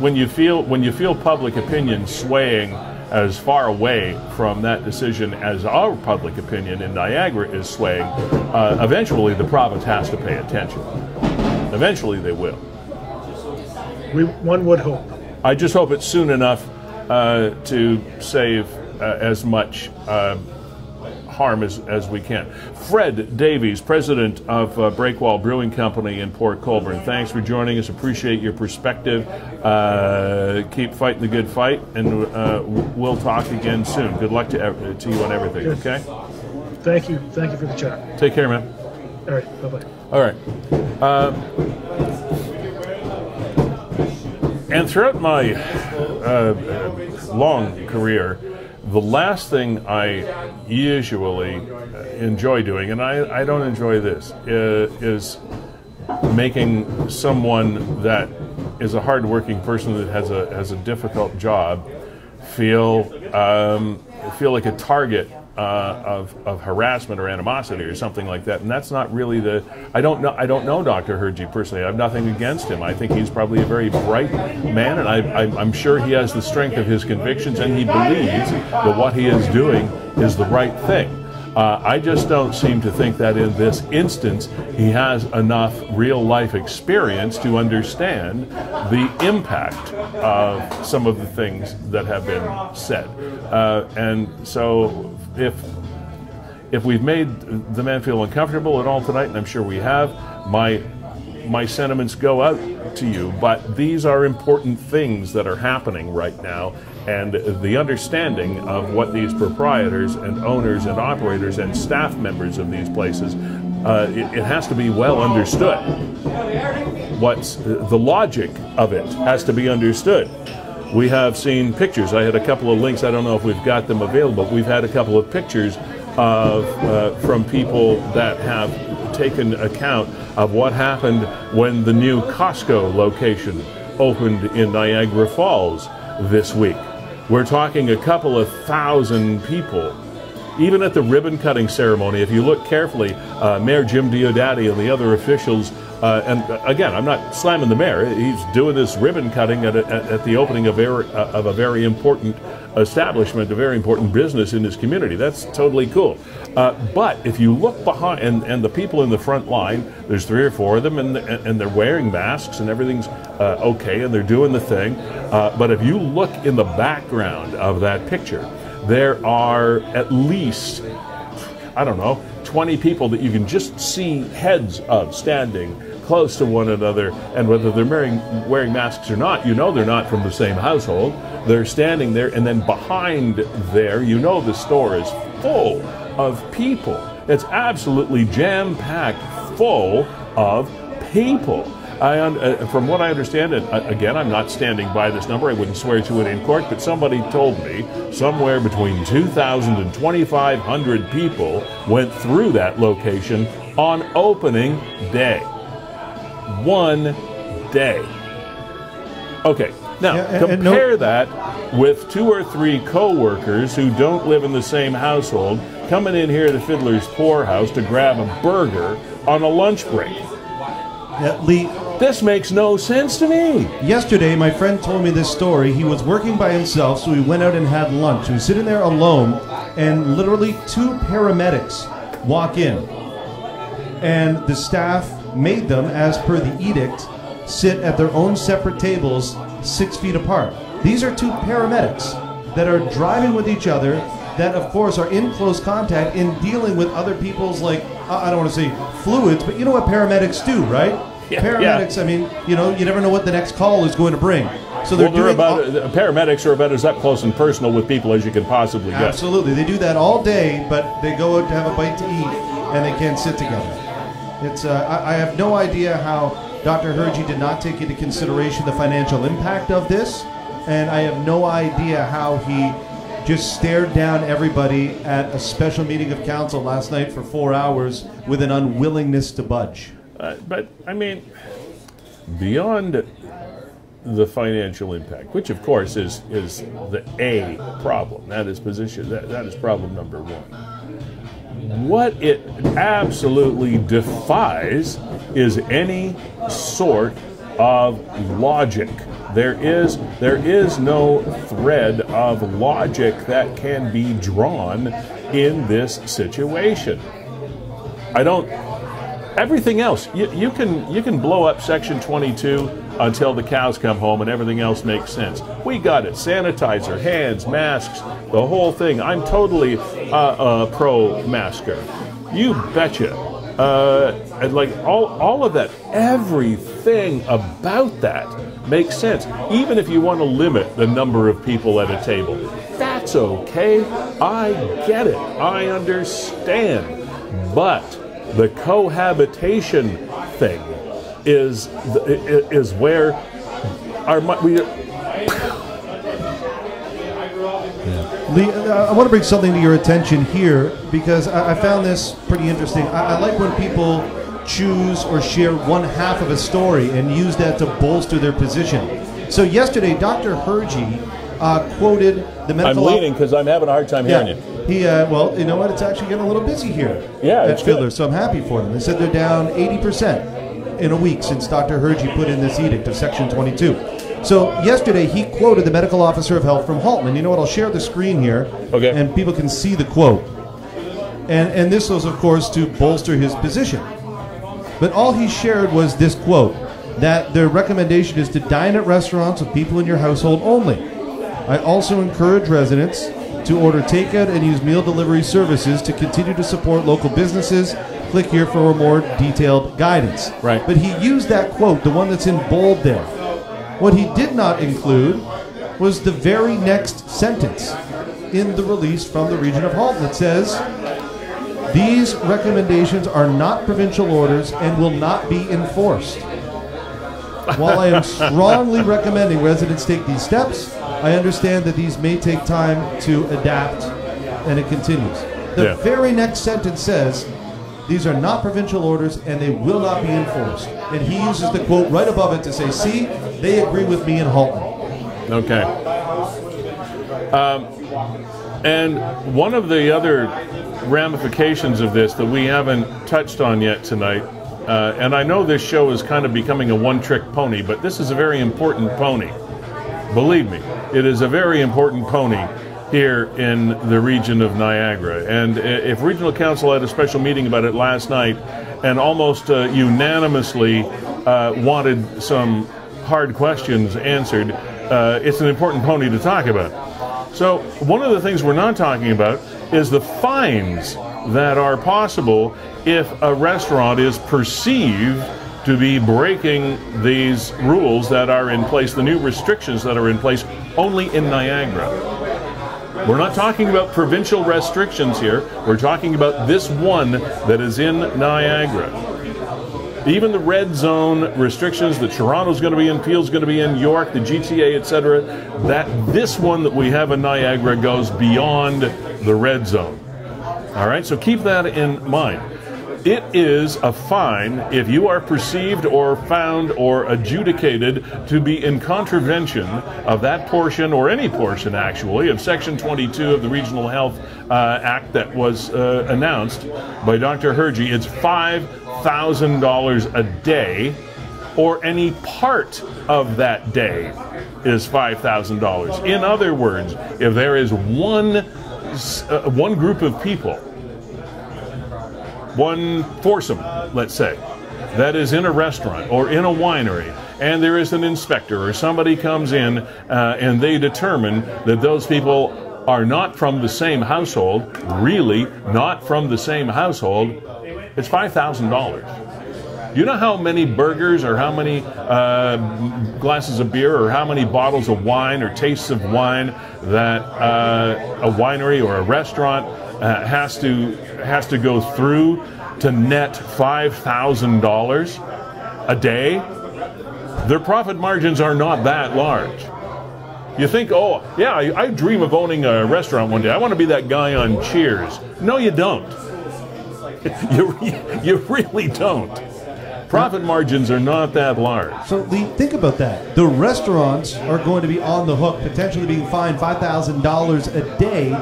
when you feel public opinion swaying as far away from that decision as our public opinion in Niagara is swaying, eventually the province has to pay attention. Eventually they will. One would hope. I just hope it's soon enough to save as much harm as we can. Fred Davies, president of Breakwall Brewing Company in Port Colborne, thanks for joining us. Appreciate your perspective. Keep fighting the good fight, and we'll talk again soon. Good luck to you on everything. Good. Okay. Thank you for the chat. Take care, man. All right. Bye bye. All right. And throughout my long career, the last thing I usually enjoy doing, and I don't enjoy this, is making someone that is a hard-working person that has a difficult job feel like a target of harassment or animosity or something like that. And that's not really the. I don't know Dr. Hergy personally. I have nothing against him. I think he's probably a very bright man, and I'm sure he has the strength of his convictions, and he believes that what he is doing is the right thing. I just don't seem to think that in this instance he has enough real-life experience to understand the impact of some of the things that have been said. And so if we've made the man feel uncomfortable at all tonight, and I'm sure we have, my my sentiments go out to you, but these are important things that are happening right now, and the understanding of what these proprietors and owners and operators and staff members of these places, it has to be well understood. What's the logic of it has to be understood. We have seen pictures. I had a couple of links. I don't know if we've got them available. We've had a couple of pictures of from people that have taken account of what happened when the new Costco location opened in Niagara Falls this week. We're talking a couple of thousand people. Even at the ribbon cutting ceremony, if you look carefully, Mayor Jim Diodati and the other officials, and again, I'm not slamming the mayor, he's doing this ribbon cutting at the opening of a very important establishment, a very important business in his community. That's totally cool. But if you look behind, and the people in the front line, there's 3 or 4 of them, and they're wearing masks and everything's okay, and they're doing the thing. But if you look in the background of that picture, there are at least, I don't know, 20 people that you can just see heads of standing close to one another, and whether they're wearing masks or not, you know they're not from the same household. They're standing there, and then behind there, you know the store is full of people. It's absolutely jam-packed full of people. From what I understand, and again, I'm not standing by this number, I wouldn't swear to it in court, but somebody told me somewhere between 2,000 and 2,500 people went through that location on opening day. One day. Okay, now compare that with 2 or 3 co-workers who don't live in the same household coming in here to Fiddler's Poorhouse to grab a burger on a lunch break. Lee, this makes no sense to me. Yesterday, my friend told me this story. He was working by himself, so he went out and had lunch. He was sitting there alone, and literally 2 paramedics walk in. And the staff made them, as per the edict, sit at their own separate tables 6 feet apart. These are 2 paramedics that are driving with each other, that of course are in close contact in dealing with other people's, like, I don't want to say fluids, but you know what paramedics do, right? Yeah, paramedics, yeah. I mean, you know, you never know what the next call is going to bring. So paramedics are about as up close and personal with people as you can possibly get. Absolutely. They do that all day, but they go out to have a bite to eat, and they can't sit together. It's I have no idea how Dr. Hergy did not take into consideration the financial impact of this, and I have no idea how he just stared down everybody at a special meeting of council last night for 4 hours with an unwillingness to budge. But, I mean, beyond the financial impact, which of course is the A problem, that is problem number 1. What it absolutely defies is any sort of logic. There is no thread of logic that can be drawn in this situation. Everything else, you can blow up Section 22 until the cows come home and everything else makes sense. We got it. Sanitizer, hands, masks, the whole thing. I'm totally pro-masker. You betcha. And like all of that, everything about that makes sense. Even if you want to limit the number of people at a table, that's okay. I get it. I understand. But the cohabitation thing is where Lee, I want to bring something to your attention here, because I found this pretty interesting. I like when people choose or share one half of a story and use that to bolster their position. So yesterday, Dr. Hergy quoted the medical... I'm leaning because I'm having a hard time hearing you. Well, you know what? It's actually getting a little busy here at Fiddler, so I'm happy for them. They said they're down 80% in a week since Dr. Hergy put in this edict of Section 22. So yesterday, he quoted the medical officer of health from Halton. And you know what? I'll share the screen here, okay, and people can see the quote. And this was, of course, to bolster his position. But all he shared was this quote, that their recommendation is to dine at restaurants with people in your household only. I also encourage residents to order takeout and use meal delivery services to continue to support local businesses Click here for a more detailed guidance. Right. But he used that quote, the one that's in bold there. What he did not include was the very next sentence in the release from the region of Halton that says, these recommendations are not provincial orders and will not be enforced. While I am strongly recommending residents take these steps, I understand that these may take time to adapt, and it continues. The very next sentence says, these are not provincial orders and they will not be enforced. And he uses the quote right above it to say, see, they agree with me in Halton. Okay. And one of the other ramifications of this that we haven't touched on yet tonight, and I know this show is kind of becoming a one-trick pony, but this is a very important pony. Believe me, it is a very important pony here in the region of Niagara. And if Regional Council had a special meeting about it last night and almost unanimously wanted some hard questions answered, it's an important pony to talk about. So one of the things we're not talking about is the fines that are possible if a restaurant is perceived to be breaking these rules that are in place, the new restrictions that are in place only in Niagara. We're not talking about provincial restrictions here. We're talking about this one that is in Niagara. Even the red zone restrictions that Toronto's going to be in, Peel's going to be in, York, the GTA, etc., that this one that we have in Niagara goes beyond the red zone. All right, so keep that in mind. It is a fine if you are perceived or found or adjudicated to be in contravention of that portion, or any portion actually, of Section 22 of the Regional Health Act that was announced by Dr. Hergy. It's $5,000 a day, or any part of that day is $5,000. In other words, if there is one group of people, one foursome, let's say, that is in a restaurant or in a winery, and there is an inspector or somebody comes in and they determine that those people are not from the same household, really not from the same household, it's $5,000. You know how many burgers or how many glasses of beer or how many bottles of wine or tastes of wine that a winery or a restaurant has to go through to net $5,000 a day? Their profit margins are not that large. You think, oh, yeah, I dream of owning a restaurant one day. I want to be that guy on Cheers. No, you don't. You really don't. Profit margins are not that large. So, Lee, think about that. The restaurants are going to be on the hook, potentially being fined $5,000 a day,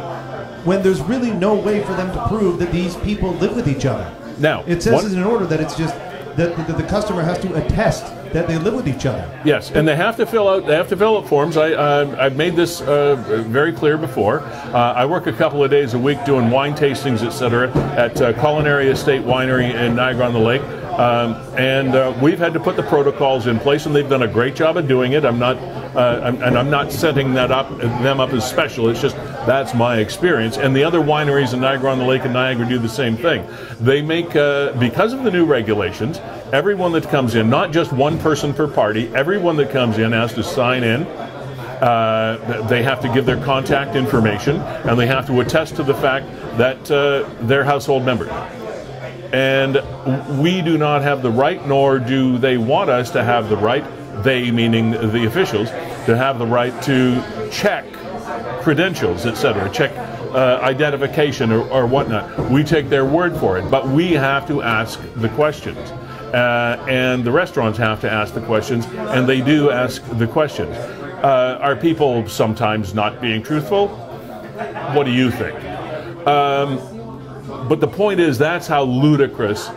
when there's really no way for them to prove that these people live with each other. Now, it says in an order that it's just that the customer has to attest that they live with each other. Yes, and they have to fill out forms. I've made this very clear before. I work a couple of days a week doing wine tastings, etc., at Culinary Estate Winery in Niagara-on-the-Lake. And we've had to put the protocols in place, and they've done a great job of doing it. I'm not setting them up as special. It's just that's my experience. And the other wineries in Niagara-on-the-Lake and Niagara do the same thing. They make, because of the new regulations, everyone that comes in, not just one person per party, everyone that comes in has to sign in. They have to give their contact information, and they have to attest to the fact that they're household members. And we do not have the right, nor do they want us to have the right, they meaning the officials, to have the right to check credentials, etc., check identification or whatnot. We take their word for it, but we have to ask the questions. And the restaurants have to ask the questions, and they do ask the questions. Are people sometimes not being truthful? What do you think? But the point is, that's how ludicrous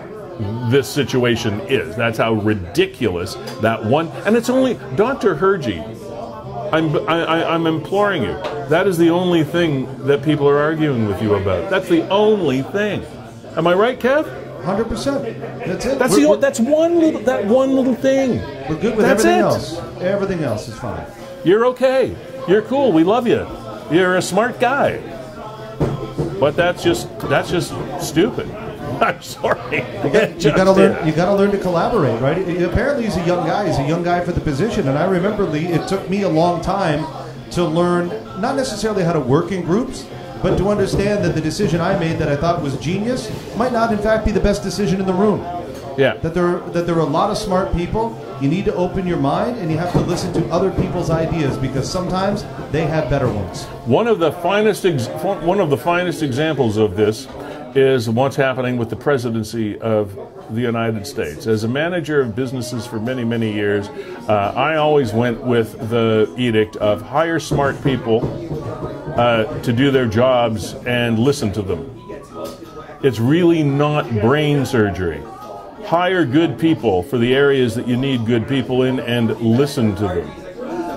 this situation is. That's how ridiculous that one. And it's only Dr. Hergy. I'm imploring you. That is the only thing that people are arguing with you about. That's the only thing. Am I right, Kev? 100%. That's it. That's one little thing. We're good with everything else. Everything else is fine. You're okay. You're cool. We love you. You're a smart guy. But that's just stupid. I'm sorry. You got to learn to collaborate, right? Apparently, he's a young guy. He's a young guy for the position, and I remember, Lee, it took me a long time to learn not necessarily how to work in groups, but to understand that the decision I made that I thought was genius might not, in fact, be the best decision in the room. Yeah. That there are a lot of smart people. You need to open your mind, and you have to listen to other people's ideas because sometimes they have better ones. One of the finest examples of this is what's happening with the presidency of the United States. As a manager of businesses for many, many years, I always went with the edict of hire smart people to do their jobs and listen to them. It's really not brain surgery. Hire good people for the areas that you need good people in and listen to them.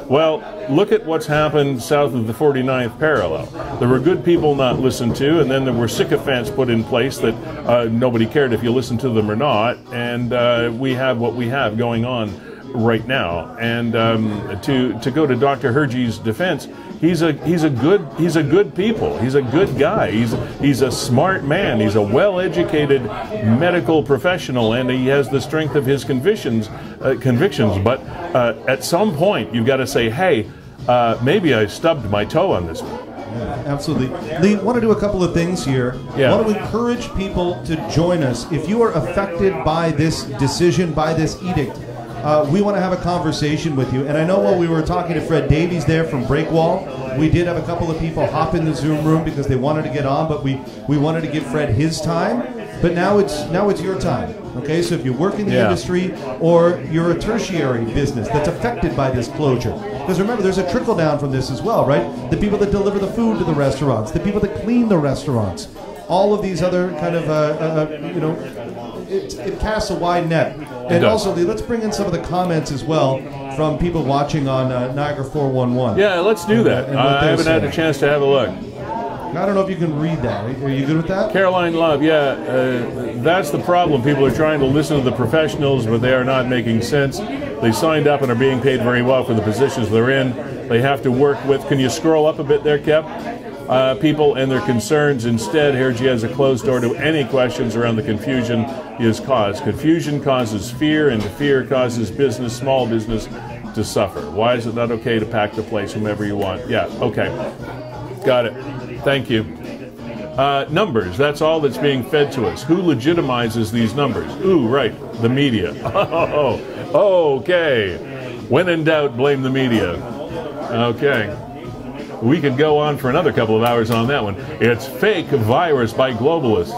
Well, look at what's happened south of the 49th parallel. There were good people not listened to, and then there were sycophants put in place that nobody cared if you listened to them or not, and we have what we have going on right now. And to go to Dr. Hergey's defense, he's a good people. He's a good guy. He's a smart man. He's a well-educated medical professional, and he has the strength of his convictions. But at some point, you've got to say, hey, maybe I stubbed my toe on this one. Yeah, absolutely. Lee, want to do a couple of things here. Yeah. I want to encourage people to join us. If you are affected by this decision, by this edict, we want to have a conversation with you. And I know while we were talking to Fred Davies there from Breakwall, we did have a couple of people hop in the Zoom room because they wanted to get on, but we wanted to give Fred his time. But now it's your time. Okay, so if you work in the industry or you're a tertiary business that's affected by this closure, because remember, there's a trickle down from this as well, right? The people that deliver the food to the restaurants, the people that clean the restaurants, all of these other kind of it casts a wide net. And also, Lee, let's bring in some of the comments as well from people watching on Niagara 411. Yeah, let's do that. I haven't had a chance to have a look. I don't know if you can read that. Are you good with that? Caroline Love, yeah, that's the problem. People are trying to listen to the professionals, but they are not making sense. They signed up and are being paid very well for the positions they're in. They have to work with, can you scroll up a bit there, Kep? People and their concerns. Instead, here she has a closed door to any questions around the confusion he has caused. Confusion causes fear, and fear causes business, small business, to suffer. Why is it not okay to pack the place whomever you want? Yeah, okay. Got it. Thank you. Numbers, that's all that's being fed to us. Who legitimizes these numbers? Ooh, right, the media. Oh, okay. When in doubt, blame the media. Okay. We could go on for another couple of hours on that one. It's fake virus by globalists.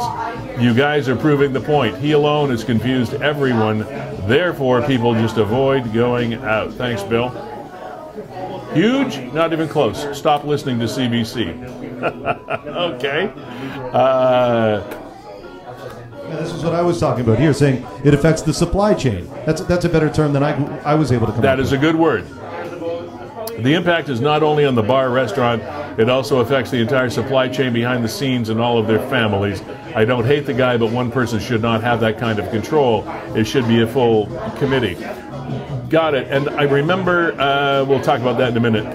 You guys are proving the point. He alone has confused everyone. Therefore, people just avoid going out. Thanks, Bill. Huge? Not even close. Stop listening to CBC. Okay. This is what I was talking about here, saying it affects the supply chain. That's a better term than I was able to come up with. That is a good word. The impact is not only on the bar restaurant, it also affects the entire supply chain behind the scenes and all of their families. I don't hate the guy, but one person should not have that kind of control. It should be a full committee. Got it. And I remember, we'll talk about that in a minute.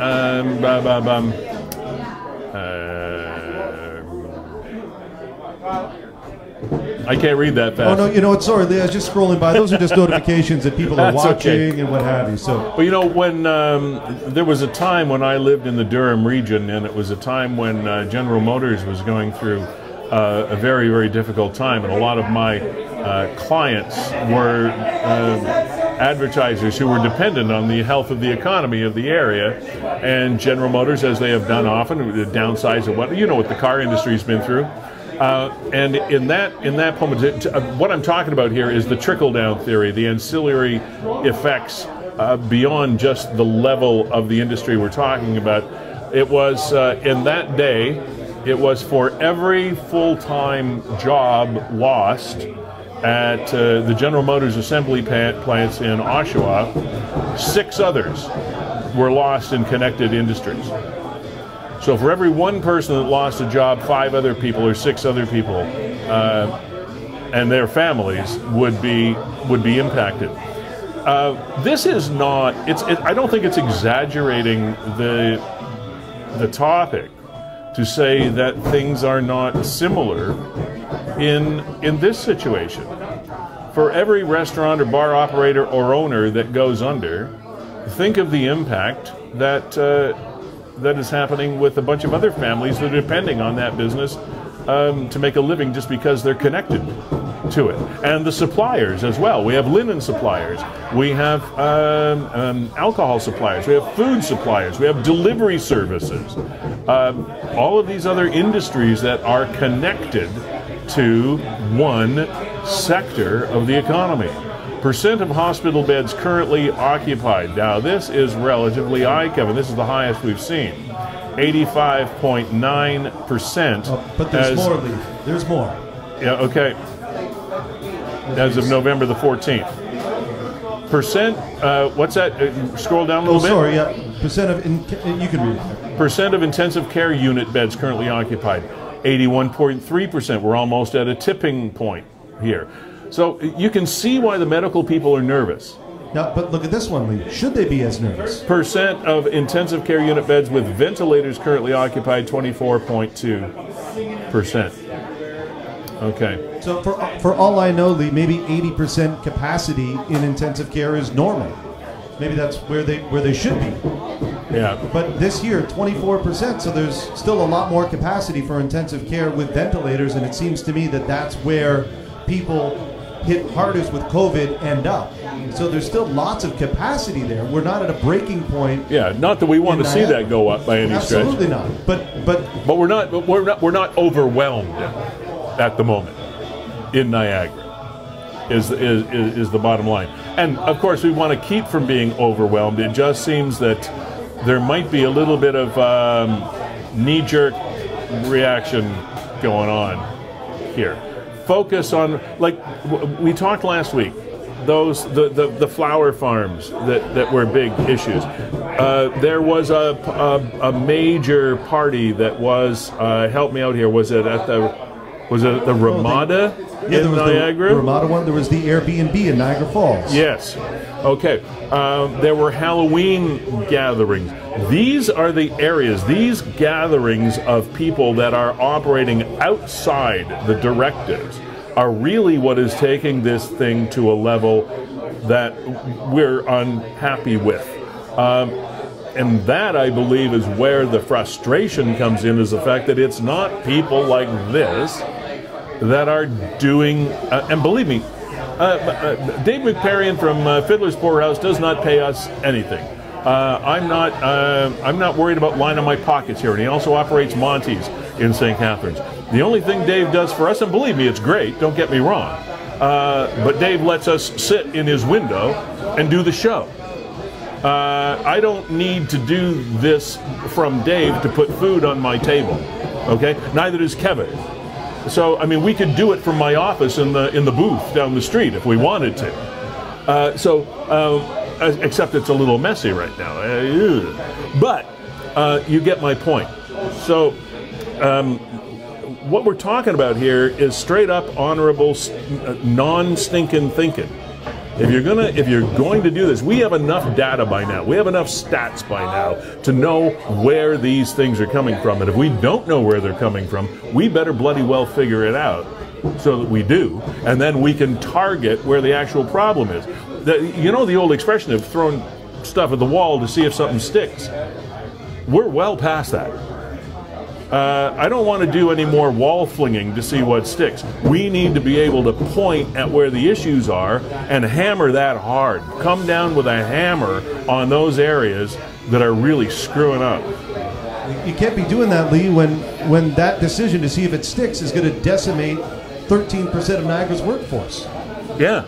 I can't read that fast. Oh, no, you know what? Sorry, Lee, I was just scrolling by. Those are just notifications that people are watching and what have you. So, well, you know, when there was a time when I lived in the Durham region, and it was a time when General Motors was going through a very, very difficult time, and a lot of my clients were advertisers who were dependent on the health of the economy of the area, and General Motors, as they have done often, the downsides of what, you know, what the car industry's been through. And in that moment, what I'm talking about here is the trickle-down theory, the ancillary effects beyond just the level of the industry we're talking about. It was, in that day, it was for every full-time job lost at the General Motors assembly plants in Oshawa, 6 others were lost in connected industries. So for every one person that lost a job, 5 other people or 6 other people and their families would be impacted. This is not. I don't think it's exaggerating the topic to say that things are not similar in this situation. For every restaurant or bar operator or owner that goes under, think of the impact that that is happening with a bunch of other families that are depending on that business to make a living just because they're connected to it. And the suppliers as well. We have linen suppliers, we have alcohol suppliers, we have food suppliers, we have delivery services. All of these other industries that are connected to one sector of the economy. Percent of hospital beds currently occupied. Now this is relatively high, Kevin. This is the highest we've seen. 85.9%. But there's more, Lee. There's more. Yeah, okay. As of November the 14th. Percent, what's that? Scroll down a little bit. Sorry, yeah. Percent of, you can read it. Percent of intensive care unit beds currently occupied. 81.3%. We're almost at a tipping point here. So you can see why the medical people are nervous. Now, but look at this one, Lee. Should they be as nervous? Percent of intensive care unit beds with ventilators currently occupied, 24.2%. Okay. So for all I know, Lee, maybe 80% capacity in intensive care is normal. Maybe that's where they should be. Yeah. But this year, 24%, so there's still a lot more capacity for intensive care with ventilators, and it seems to me that that's where people hit hardest with COVID end up. So there's still lots of capacity there. We're not at a breaking point. Yeah, not that we want to see that go up by any stretch. Absolutely not. But we're not overwhelmed at the moment in Niagara. Is the bottom line. And of course we want to keep from being overwhelmed. It just seems that there might be a little bit of knee-jerk reaction going on here. Focus on, like we talked last week, the flower farms that were big issues. There was a major party that was help me out here. Was it at the Ramada in Niagara? The Ramada one. There was the Airbnb in Niagara Falls. Yes. Okay. There were Halloween gatherings. These are the areas, these gatherings of people that are operating outside the directives are really what is taking this thing to a level that we're unhappy with. And that, I believe, is where the frustration comes in, is the fact that it's not people like this that are doing, and believe me, Dave McParian from Fiddler's Poorhouse does not pay us anything. I'm not worried about lining my pockets here, and he also operates Monty's in St. Catharines. The only thing Dave does for us, and believe me, it's great, don't get me wrong, but Dave lets us sit in his window and do the show. I don't need to do this from Dave to put food on my table, okay? Neither does Kevin. So, I mean, we could do it from my office in the booth down the street if we wanted to. Except it's a little messy right now. But you get my point. So, what we're talking about here is straight up honorable, non-stinking thinking. If you're going to do this, we have enough data by now. We have enough stats by now to know where these things are coming from. And if we don't know where they're coming from, we better bloody well figure it out so that we do. And then we can target where the actual problem is. You know the old expression of throwing stuff at the wall to see if something sticks. We're well past that. I don't want to do any more wall flinging to see what sticks. We need to be able to point at where the issues are and hammer that hard. Come down with a hammer on those areas that are really screwing up. You can't be doing that, Lee, when that decision to see if it sticks is going to decimate 13% of Niagara's workforce. Yeah.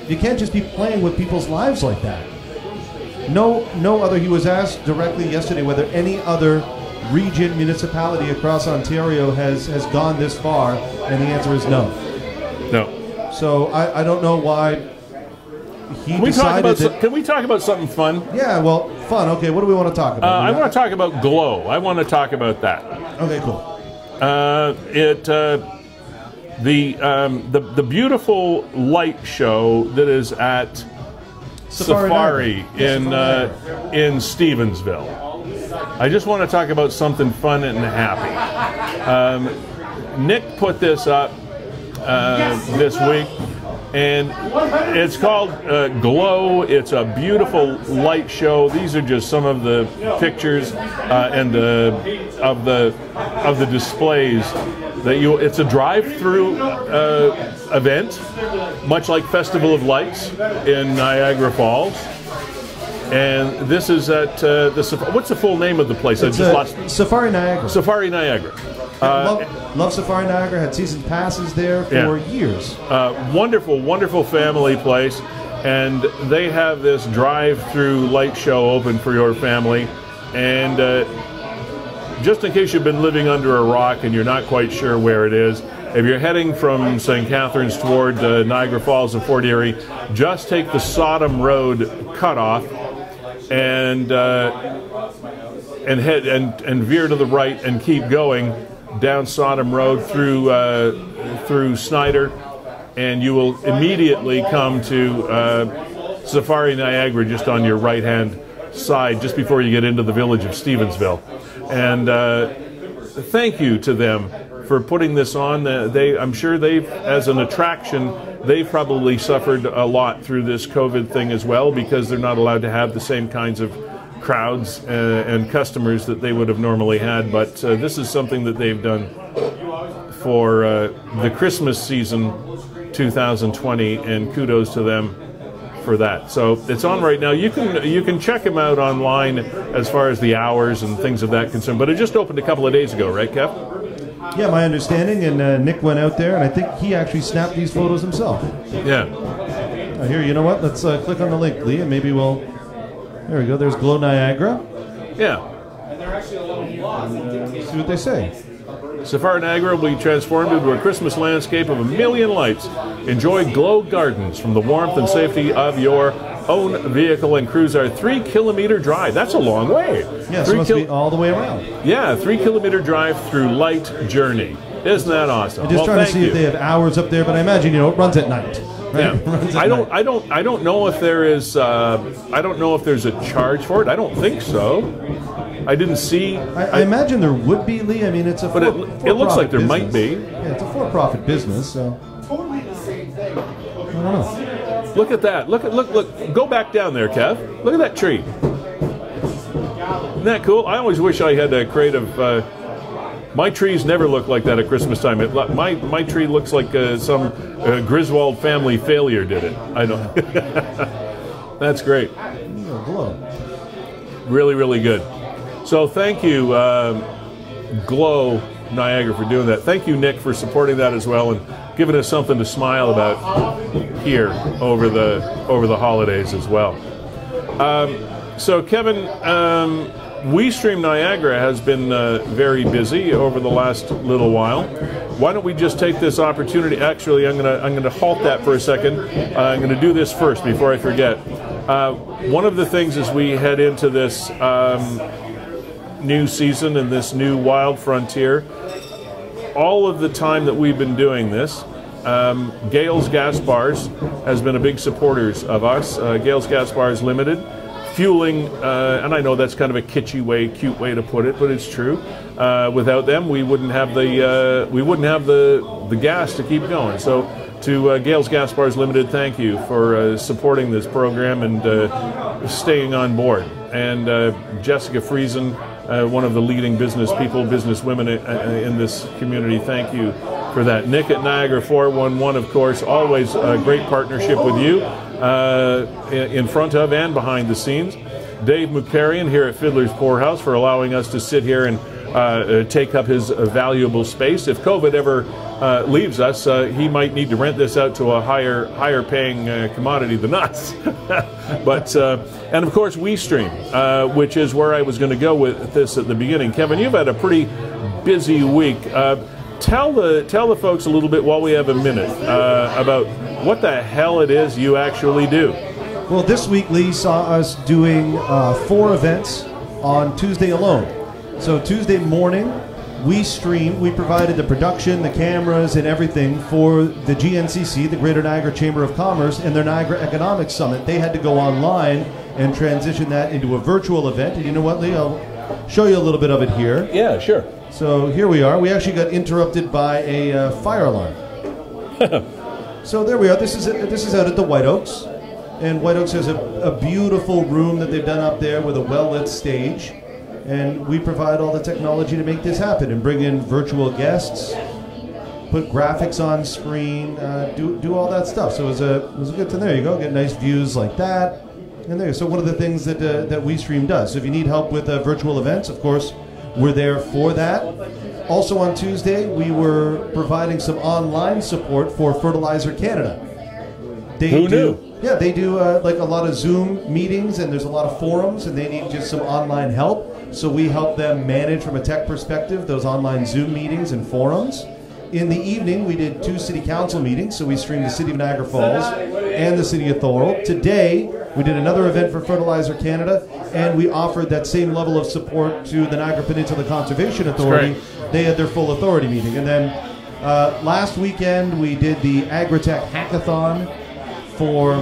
You can't just be playing with people's lives like that. No other, he was asked directly yesterday whether any other region, municipality across Ontario has gone this far, and the answer is no. No. So I don't know why he can we talk about something fun? Yeah, well, fun. Okay, what do we want to talk about? I want to talk about Glow. I want to talk about that. Okay, cool. The beautiful light show that is at Safari in Stevensville. I just want to talk about something fun and happy. Nick put this up this week. And it's called Glow. It's a beautiful light show. These are just some of the pictures and of the displays that you. It's a drive-through event, much like Festival of Lights in Niagara Falls. And this is at what's the full name of the place? It's Safari Niagara. Safari Niagara. Love Safari Niagara. Had season passes there for years. Wonderful, wonderful family place, and they have this drive-through light show open for your family. And just in case you've been living under a rock and you're not quite sure where it is, if you're heading from St. Catharines toward Niagara Falls and Fort Erie, just take the Sodom Road cutoff and head and veer to the right and keep going down Sodom Road through Snyder, and you will immediately come to Safari Niagara just on your right-hand side, just before you get into the village of Stevensville. And thank you to them for putting this on. I'm sure as an attraction, they've probably suffered a lot through this COVID thing as well, because they're not allowed to have the same kinds of crowds and customers that they would have normally had. But this is something that they've done for the Christmas season 2020, and kudos to them for that. So it's on right now. You can check them out online as far as the hours and things of that concern. But it just opened a couple of days ago, right, Kev? Yeah, my understanding. And Nick went out there, and I think he actually snapped these photos himself. Yeah. Here, you know what? Let's click on the link, Lee, and maybe we'll. There we go. There's Glow Niagara. Yeah. See what they say. Safari Niagara will be transformed into a Christmas landscape of a million lights. Enjoy Glow Gardens from the warmth and safety of your own vehicle, and cruise our 3-kilometer drive. That's a long way. Yeah, it's supposed to be all the way around. Yeah, 3-kilometer drive through Light Journey. Isn't that awesome? I'm just trying to see if they have hours up there, but I imagine it runs at night. Right? Yeah. I don't know if there is. I don't know if there's a charge for it. I don't think so. I didn't see. I imagine there would be, Lee. I mean, it's a. But it looks like there might be. Yeah, it's a for-profit business, so. I don't know. Look at that. Look. Go back down there, Kev. Look at that tree. Isn't that cool? I always wish I had a creative. My trees never look like that at Christmas time. My tree looks like some Griswold family failure did it. I don't. That's great. Really, really good. So thank you, Glow Niagara, for doing that. Thank you, Nick, for supporting that as well and giving us something to smile about here over the holidays as well. So Kevin. WeeStreem Niagara has been very busy over the last little while. Why don't we just take this opportunity? Actually, I'm gonna halt that for a second. I'm gonna do this first before I forget. One of the things as we head into this new season and this new wild frontier, all of the time that we've been doing this, Gales Gas Bars has been a big supporters of us. Gales Gas Bars Limited. Fueling, and I know that's kind of a kitschy way, cute way to put it, but it's true. Without them, we wouldn't have the gas to keep going. So, to Gales Gas Bars Limited, thank you for supporting this program and staying on board. And Jessica Friesen, one of the leading businesswomen in this community, thank you for that. Nick at Niagara 411, of course, always a great partnership with you. In front of and behind the scenes. Dave Mukarian here at Fiddler's Poorhouse for allowing us to sit here and take up his valuable space. If COVID ever leaves us, he might need to rent this out to a higher paying commodity than us. But and of course WeeStream, which is where I was going to go with this at the beginning. Kevin, you've had a pretty busy week. Tell the folks a little bit while we have a minute about what the hell it is you actually do. Well, this week Lee saw us doing 4 events on Tuesday alone. So Tuesday morning, WeeStream, we provided the production, the cameras, and everything for the GNCC, the Greater Niagara Chamber of Commerce, and their Niagara Economic Summit. They had to go online and transition that into a virtual event. And you know what, Lee? I'll show you a little bit of it here. Yeah, sure. So here we are. We actually got interrupted by a fire alarm. So there we are. This is out at the White Oaks. And White Oaks has a beautiful room that they've done up there with a well-lit stage. And we provide all the technology to make this happen and bring in virtual guests, put graphics on screen, do all that stuff. So it was a good thing. There you go. Get nice views like that. And there. So one of the things that WeeStreem does. So if you need help with virtual events, of course, we're there for that. Also on Tuesday, we were providing some online support for Fertilizer Canada. Who knew? Yeah, they do like a lot of Zoom meetings, and there's a lot of forums, and they need just some online help. So we help them manage from a tech perspective those online Zoom meetings and forums. In the evening, we did 2 city council meetings, so we streamed the City of Niagara Falls and the City of Thorold. Today, we did another event for Fertilizer Canada, and we offered that same level of support to the Niagara Peninsula Conservation Authority. They had their full authority meeting. And then last weekend, we did the Agritech Hackathon for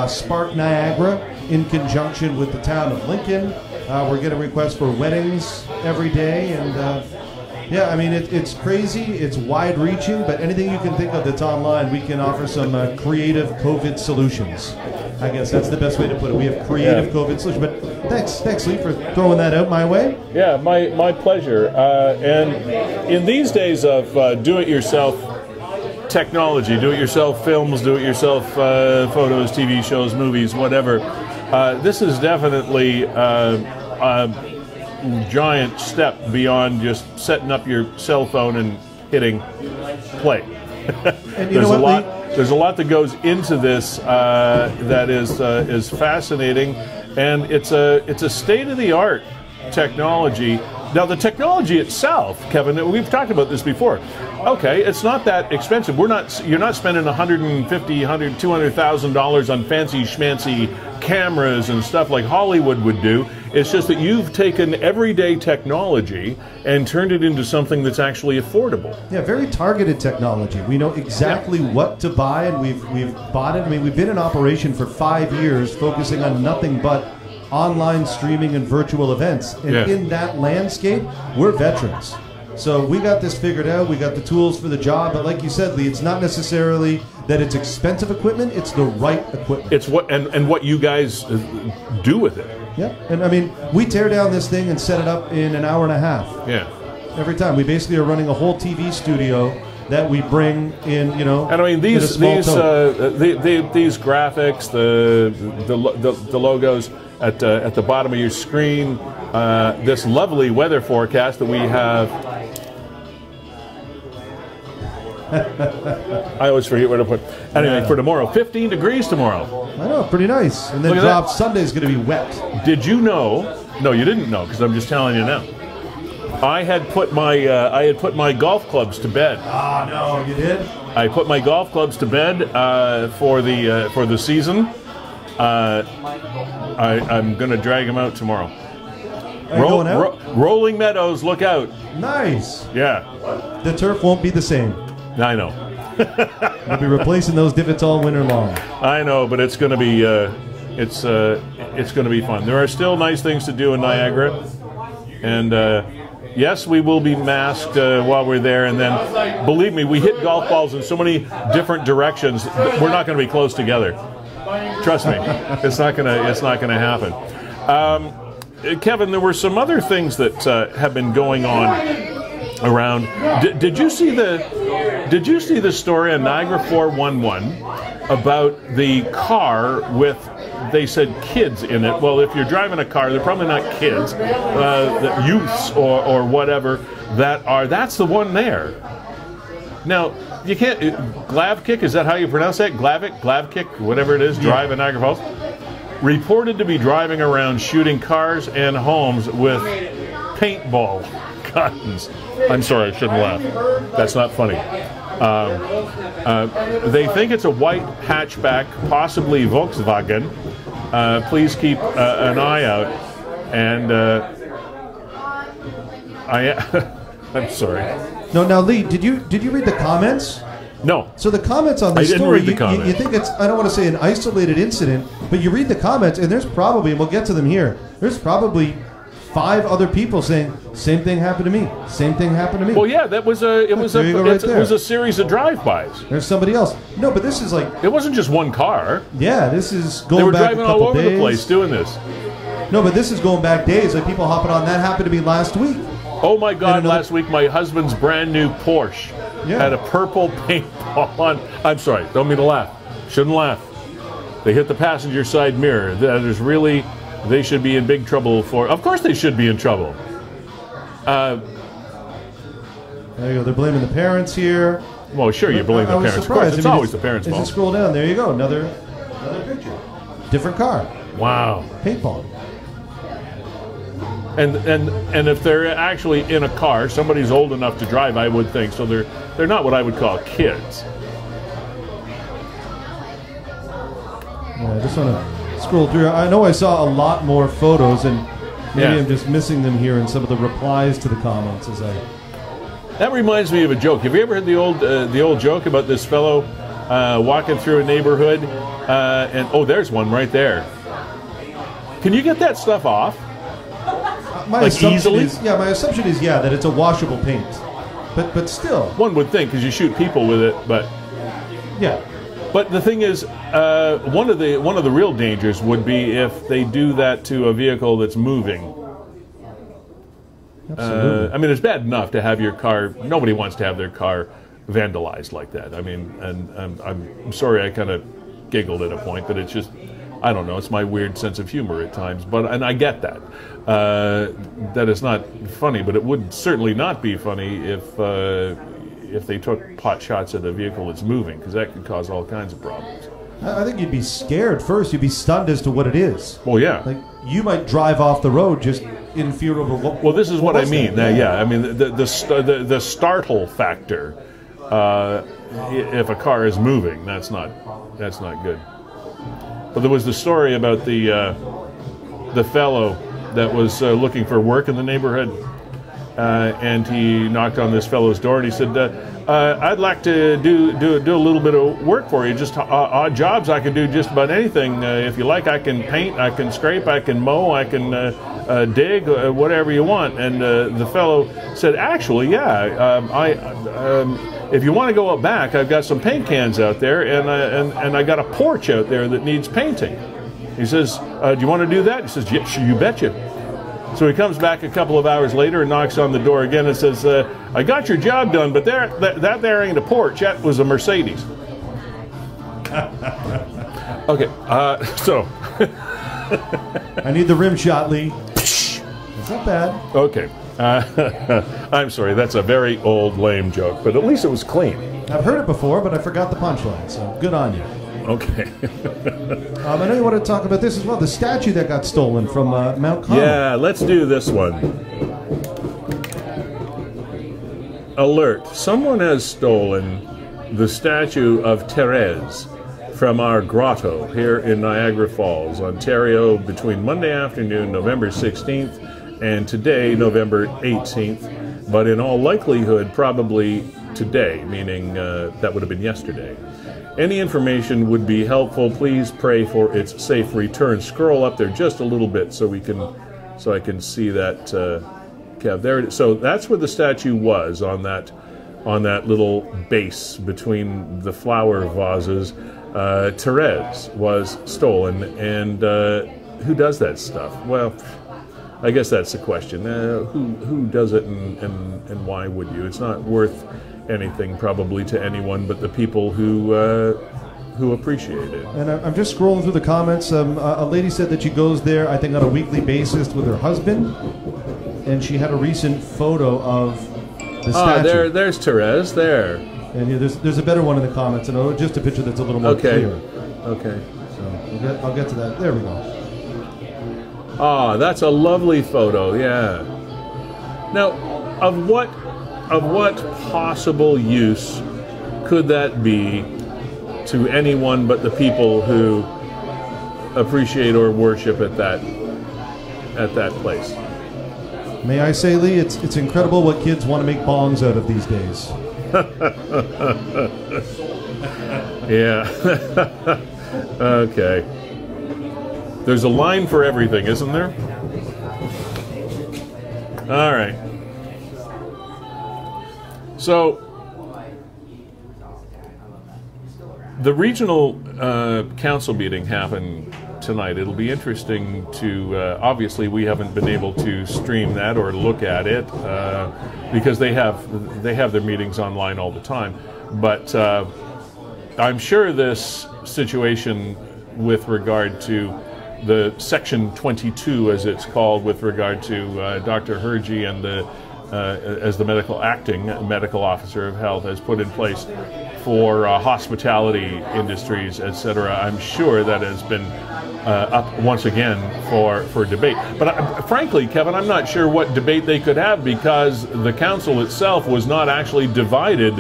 Spark Niagara in conjunction with the town of Lincoln. We're getting requests for weddings every day, and yeah, I mean, it's crazy, it's wide-reaching, but anything you can think of that's online, we can offer some creative COVID solutions. I guess that's the best way to put it. We have creative COVID solutions. But thanks, Lee, for throwing that out my way. Yeah, my pleasure. And in these days of do-it-yourself technology, do-it-yourself films, do-it-yourself photos, TV shows, movies, whatever, this is definitely giant step beyond just setting up your cell phone and hitting play. And you know what, there's a lot that goes into this that is fascinating, and it's a state-of-the-art technology. Now, the technology itself, Kevin, we've talked about this before. Okay, it's not that expensive. You're not spending $200,000 on fancy schmancy cameras and stuff like Hollywood would do. It's just that you've taken everyday technology and turned it into something that's actually affordable. Yeah, very targeted technology. We know exactly what to buy, and we've bought it. I mean, we've been in operation for 5 years, focusing on nothing but online streaming and virtual events. And in that landscape, we're veterans. So we got this figured out. We got the tools for the job. But like you said, Lee, it's not necessarily that it's expensive equipment. It's the right equipment. It's what and what you guys do with it. Yeah, and I mean, we tear down this thing and set it up in an hour and a half. Yeah. Every time. We basically are running a whole TV studio that we bring in, you know. And I mean, these graphics, the logos at the bottom of your screen, this lovely weather forecast that we have. I always forget where to put. Anyway, for tomorrow, 15 degrees tomorrow. I know, pretty nice. And then drop Sunday's going to be wet. Did you know? No, you didn't know, because I'm just telling you now. I had put my golf clubs to bed. Ah, no, you did? I put my golf clubs to bed for the season. I'm going to drag them out tomorrow. Going out? Rolling Meadows, look out! Nice. Yeah. The turf won't be the same. I know. We'll be replacing those divots all winter long. I know, but it's going to be it's going to be fun. There are still nice things to do in Niagara, and yes, we will be masked while we're there. And then, believe me, we hit golf balls in so many different directions. We're not going to be close together. Trust me, it's not going to happen. Kevin, there were some other things that have been going on around. Did you see the story on Niagara 411 about the car with, they said, kids in it? Well, if you're driving a car, they're probably not kids, the youths or whatever that's the one there. Now, you can't, Glavkick, is that how you pronounce that? Glavkick, whatever it is, drive in Niagara Falls? Reported to be driving around shooting cars and homes with paintball guns. I'm sorry, I shouldn't laugh. That's not funny. They think it's a white hatchback, possibly Volkswagen. Please keep an eye out. And I'm sorry. No, now Lee, did you read the comments? No. So the comments on this story, you think it's, I don't want to say an isolated incident, but you read the comments, and there's probably, and we'll get to them here, there's probably 5 other people saying, same thing happened to me. Same thing happened to me. Well, yeah, that was it was a series of drive-bys. There's somebody else. No, but this is like... It wasn't just one car. Yeah, this is going back a couple days. They were driving all over the place doing this. No, but this is going back days. Like people hopping on. That happened to me last week. Oh my God! Last week, my husband's brand new Porsche had a purple paintball on. I'm sorry, don't mean to laugh. Shouldn't laugh. They hit the passenger side mirror. That is really, they should be in big trouble for. Of course, they should be in trouble. There you go. They're blaming the parents here. Well, sure, you blame the parents. Of course, it's always the parents' fault. As you scroll down, there you go. Another picture. Different car. Wow. Paintball. And if they're actually in a car, somebody's old enough to drive, I would think. So they're not what I would call kids. Yeah, I just want to scroll through. I know I saw a lot more photos, and maybe I'm just missing them here in some of the replies to the comments as I. That reminds me of a joke. Have you ever heard the old joke about this fellow walking through a neighborhood and oh, there's one right there. Can you get that stuff off? My assumption is that it's a washable paint, but still. One would think because you shoot people with it, but yeah. But the thing is, one of the real dangers would be if they do that to a vehicle that's moving. Absolutely. I mean, it's bad enough to have your car. Nobody wants to have their car vandalized like that. I mean, and I'm sorry, I kind of giggled at a point, but it's just. I don't know. It's my weird sense of humor at times, and I get that. That is not funny, but it would certainly not be funny if they took pot shots at a vehicle that's moving, because that could cause all kinds of problems. I think you'd be scared first. You'd be stunned as to what it is. Well, yeah. Like you might drive off the road just in fear of what. Well, this is what I mean. Yeah, I mean the startle factor. If a car is moving, that's not good. But there was the story about the fellow that was looking for work in the neighborhood, and he knocked on this fellow's door and he said, "I'd like to do a little bit of work for you, just odd jobs. I can do just about anything. If you like, I can paint, I can scrape, I can mow, I can dig, whatever you want." And the fellow said, "Actually, if you want to go up back, I've got some paint cans out there, and I got a porch out there that needs painting." He says, "Do you want to do that?" He says, "Yeah, sure, you betcha." So he comes back a couple of hours later and knocks on the door again and says, "I got your job done, but that there ain't a porch. That was a Mercedes." Okay, so I need the rim shot, Lee. It's not bad. Okay. I'm sorry, that's a very old, lame joke, but at least it was clean. I've heard it before, but I forgot the punchline, so good on you. Okay. I know you want to talk about this as well, the statue that got stolen from Mount Carmel. Yeah, let's do this one. Alert, someone has stolen the statue of Therese from our grotto here in Niagara Falls, Ontario, between Monday afternoon, November 16th, and today, November 18th, but in all likelihood, probably today, meaning that would have been yesterday. Any information would be helpful. Please pray for its safe return. Scroll up there just a little bit so I can see that. Kev, there it is. So that's where the statue was, on that little base between the flower vases. Therese was stolen, and who does that stuff? Well, I guess that's the question. Who does it, and why would you? It's not worth anything probably to anyone but the people who appreciate it. And I'm just scrolling through the comments. A lady said that she goes there, I think, on a weekly basis with her husband, and she had a recent photo of the statue. There's Therese there. And yeah, there's a better one in the comments, and just a picture that's a little more clear. Okay. So I'll get to that. There we go. Ah, that's a lovely photo. Yeah. Now, of what possible use could that be to anyone but the people who appreciate or worship at that place? May I say, Lee, it's incredible what kids want to make bongs out of these days. Yeah. Okay. There's a line for everything, isn't there? All right. So the regional council meeting happened tonight. It'll be interesting to, obviously we haven't been able to stream that or look at it because they have their meetings online all the time. But I'm sure this situation with regard to the Section 22, as it's called, with regard to Dr. Hergy and the as the acting medical officer of health has put in place for hospitality industries, etc. I'm sure that has been up once again for debate. But frankly, Kevin, I'm not sure what debate they could have because the council itself was not actually divided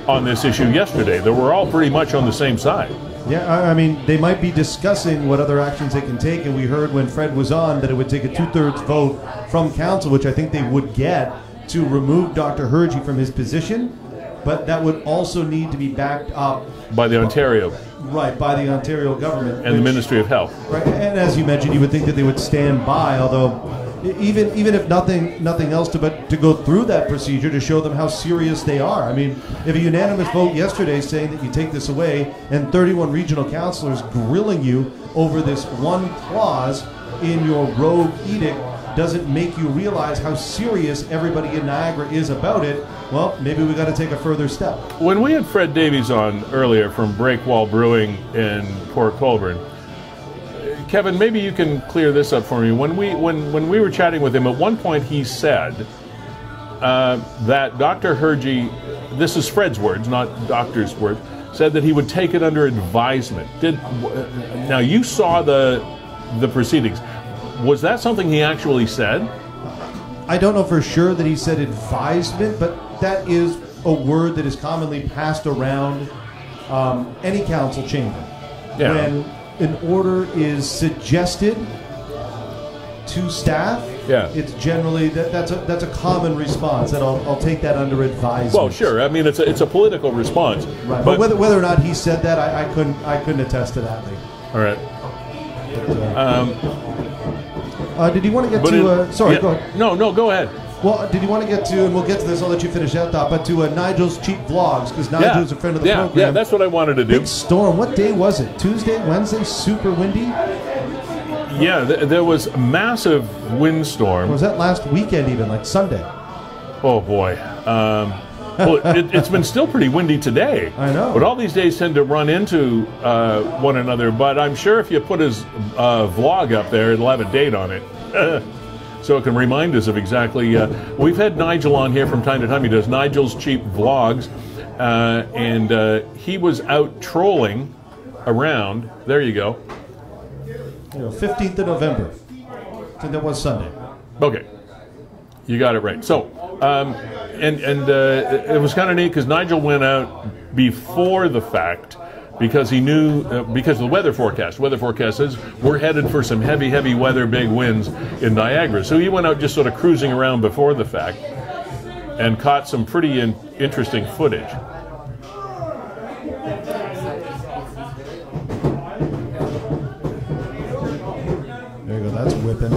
on this issue yesterday. They were all pretty much on the same side. Yeah, I mean, they might be discussing what other actions they can take, and we heard when Fred was on that it would take a 2/3 vote from council, which I think they would get, to remove Dr. Hergy from his position, but that would also need to be backed up by the Ontario. Right, by the Ontario government. And the Ministry of Health. Right, and as you mentioned, you would think that they would stand by, although even if nothing else to go through that procedure to show them how serious they are. I mean, if a unanimous vote yesterday saying that you take this away and 31 regional councillors grilling you over this one clause in your rogue edict doesn't make you realize how serious everybody in Niagara is about it, well, maybe we got to take a further step. When we had Fred Davies on earlier from Breakwall Brewing in Port Colborne, Kevin, maybe you can clear this up for me. When we were chatting with him, at one point he said that Dr. Hergy, this is Fred's words, not doctor's words, said that he would take it under advisement. Now you saw the proceedings. Was that something he actually said? I don't know for sure that he said advisement, but that is a word that is commonly passed around any council chamber. Yeah. When an order is suggested to staff, yeah, it's generally that's a common response. That I'll take that under advisement. Well, sure. I mean, it's a political response. Right. But whether or not he said that, I couldn't attest to that. Lee. All right. Did you want to get to? Sorry, yeah. Go ahead. No, go ahead. Well, did you want to get to, and we'll get to this, I'll let you finish that thought, but to Nigel's Cheap Vlogs, because Nigel's a friend of the program. Yeah, that's what I wanted to do. Big storm. What day was it? Tuesday, Wednesday? Super windy? Yeah, there was a massive windstorm. Or was that last weekend even, like Sunday? Oh, boy. Well, it's been still pretty windy today. I know. But all these days tend to run into one another. But I'm sure if you put his vlog up there, it'll have a date on it. So it can remind us of exactly. We've had Nigel on here from time to time. He does Nigel's Cheap Vlogs. And he was out trolling around. There you go. 15th of November. I think that was Sunday. Okay. You got it right. So, it was kind of neat because Nigel went out before the fact because he knew, because of the weather forecast. Weather forecast says we're headed for some heavy, heavy weather, big winds in Niagara. So he went out just sort of cruising around before the fact and caught some pretty interesting footage. There you go, that's whipping.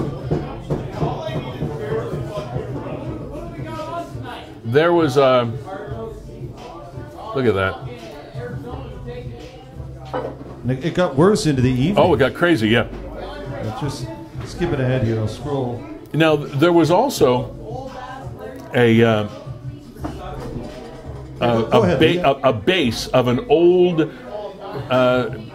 There was look at that. It got worse into the evening. Oh, it got crazy, yeah. Let's just skip it ahead here. I'll scroll. Now, there was also a base of an old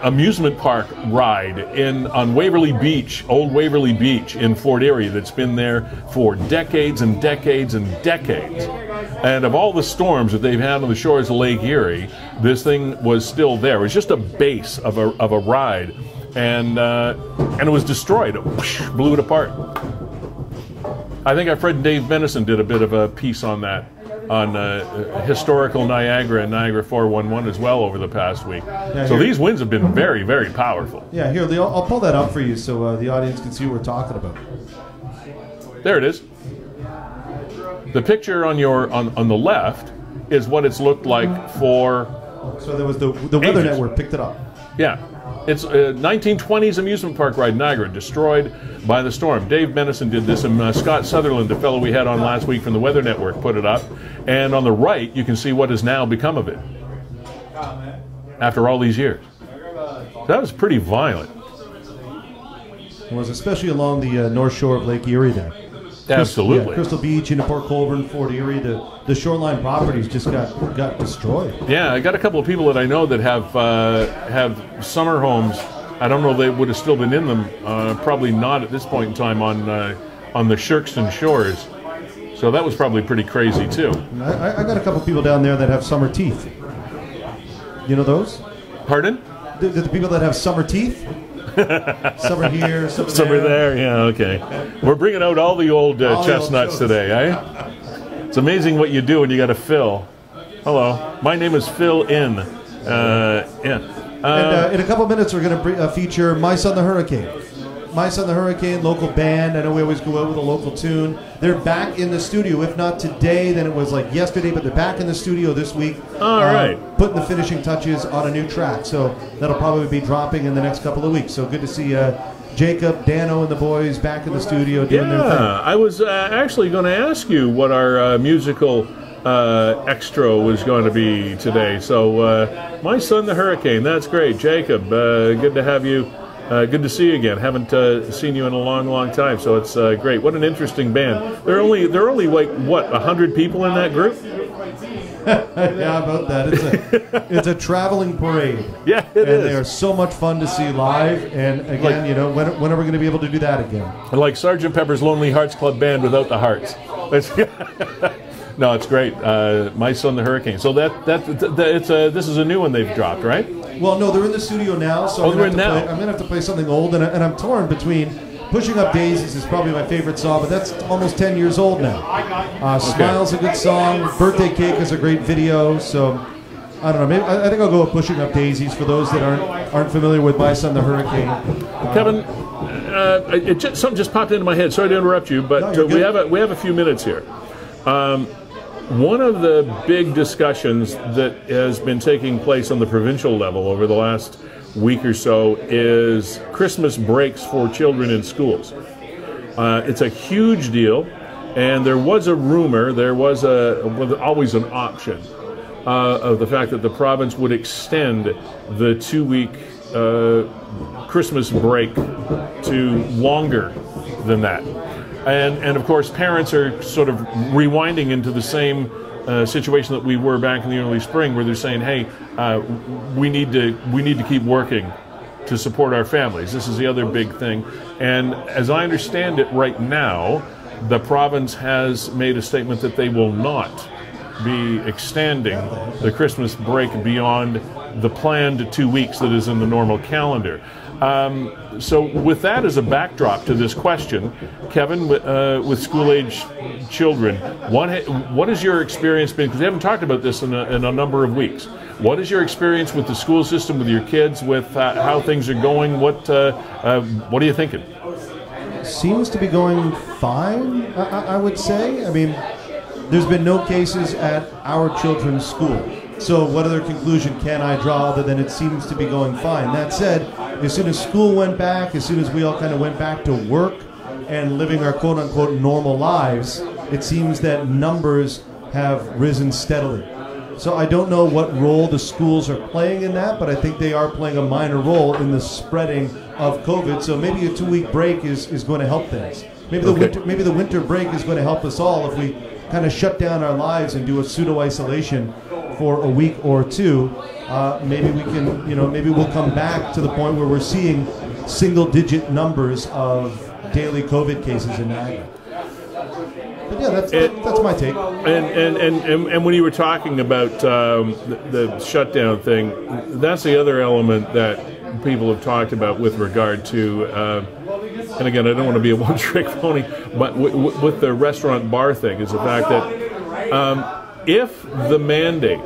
amusement park ride on Waverly Beach, Old Waverly Beach in Fort Erie that's been there for decades and decades and decades. And of all the storms that they've had on the shores of Lake Erie, this thing was still there. It was just a base of a ride, and it was destroyed. It blew it apart. I think our friend Dave Benison did a bit of a piece on that, on historical Niagara and Niagara 411 as well over the past week. Yeah, so these winds have been very, very powerful. Yeah, here, Leo, I'll pull that up for you so the audience can see what we're talking about. There it is. The picture on the left is what it's looked like for. So there was the Weather Network picked it up. Yeah. It's a 1920s amusement park ride, Niagara, destroyed by the storm. Dave Benison did this, and Scott Sutherland, the fellow we had on last week from the Weather Network, put it up. And on the right, you can see what has now become of it after all these years. That was pretty violent. It was, especially along the north shore of Lake Erie there. Absolutely. Yeah, Crystal Beach into Port Colborne, Fort Erie, the shoreline properties just got destroyed. Yeah, I got a couple of people that I know that have summer homes. I don't know if they would have still been in them. Probably not at this point in time on the Shirkston shores. So that was probably pretty crazy too. I got a couple of people down there that have summer teeth. You know those? Pardon? The people that have summer teeth? Summer here, summer there. Yeah, okay. We're bringing out all the old chestnuts today, eh? It's amazing what you do when you got to fill. Hello, my name is Phil In. And in a couple of minutes, we're going to feature My Son the Hurricane. My Son the Hurricane, local band. I know we always go out with a local tune. They're back in the studio. If not today, then it was like yesterday, but they're back in the studio this week. All right. Putting the finishing touches on a new track. So that'll probably be dropping in the next couple of weeks. So good to see Jacob, Dano, and the boys back in the studio doing their thing. Yeah, I was actually going to ask you what our musical extra was going to be today. So My Son the Hurricane, that's great. Jacob, good to have you. Good to see you again. Haven't seen you in a long, long time, so it's great. What an interesting band. There are only like what 100 people in that group. Yeah, about that. It's a traveling parade. Yeah, it is. And they are so much fun to see live. And again, like, you know, when are we going to be able to do that again? Like Sgt. Pepper's Lonely Hearts Club Band without the hearts. No, it's great. My Son the Hurricane. So this is a new one they've dropped, right? Well, no, they're in the studio now. So I'm going to have to play something old, and I'm torn between Pushing Up Daisies is probably my favorite song, but that's almost 10 years old now. Smile's a good song. Birthday Cake is a great video. So I don't know. Maybe I think I'll go with Pushing Up Daisies for those that aren't familiar with My Son the Hurricane. Kevin, something just popped into my head. Sorry to interrupt you, but we have a few minutes here. One of the big discussions that has been taking place on the provincial level over the last week or so is Christmas breaks for children in schools. It's a huge deal, and there was a rumor, there was always an option of the fact that the province would extend the 2-week Christmas break to longer than that. And of course, parents are sort of rewinding into the same situation that we were back in the early spring, where they're saying, "Hey, we need to keep working to support our families." This is the other big thing. And as I understand it, right now, the province has made a statement that they will not be extending the Christmas break beyond the planned 2 weeks that is in the normal calendar. So with that as a backdrop to this question, Kevin, with school-age children, what has your experience been? Because we haven't talked about this in a number of weeks. What is your experience with the school system, with your kids, with how things are going? What are you thinking? Seems to be going fine, I would say. I mean, there's been no cases at our children's school. So what other conclusion can I draw other than it seems to be going fine? That said, as soon as school went back, as soon as we all kind of went back to work and living our quote-unquote normal lives, it seems that numbers have risen steadily. So I don't know what role the schools are playing in that, but I think they are playing a minor role in the spreading of COVID. So maybe a 2-week break is going to help things. Maybe the winter break is going to help us all if we kind of shut down our lives and do a pseudo-isolation for a week or two. Maybe we can, maybe we'll come back to the point where we're seeing single-digit numbers of daily COVID cases in Niagara. But yeah, that's my take. And when you were talking about the shutdown thing, that's the other element that people have talked about with regard to, and again, I don't want to be a one-trick pony, but with the restaurant bar thing, is the fact that if the mandate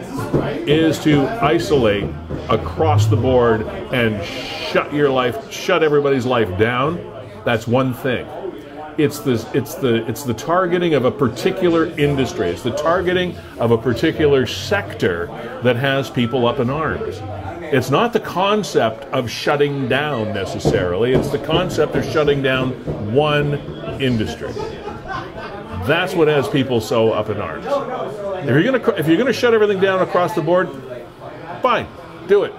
is to isolate across the board and shut everybody's life down, that's one thing. It's the targeting of a particular industry. It's the targeting of a particular sector that has people up in arms. It's not the concept of shutting down necessarily. It's the concept of shutting down one industry. That's what has people so up in arms. If you're gonna shut everything down across the board, fine, do it,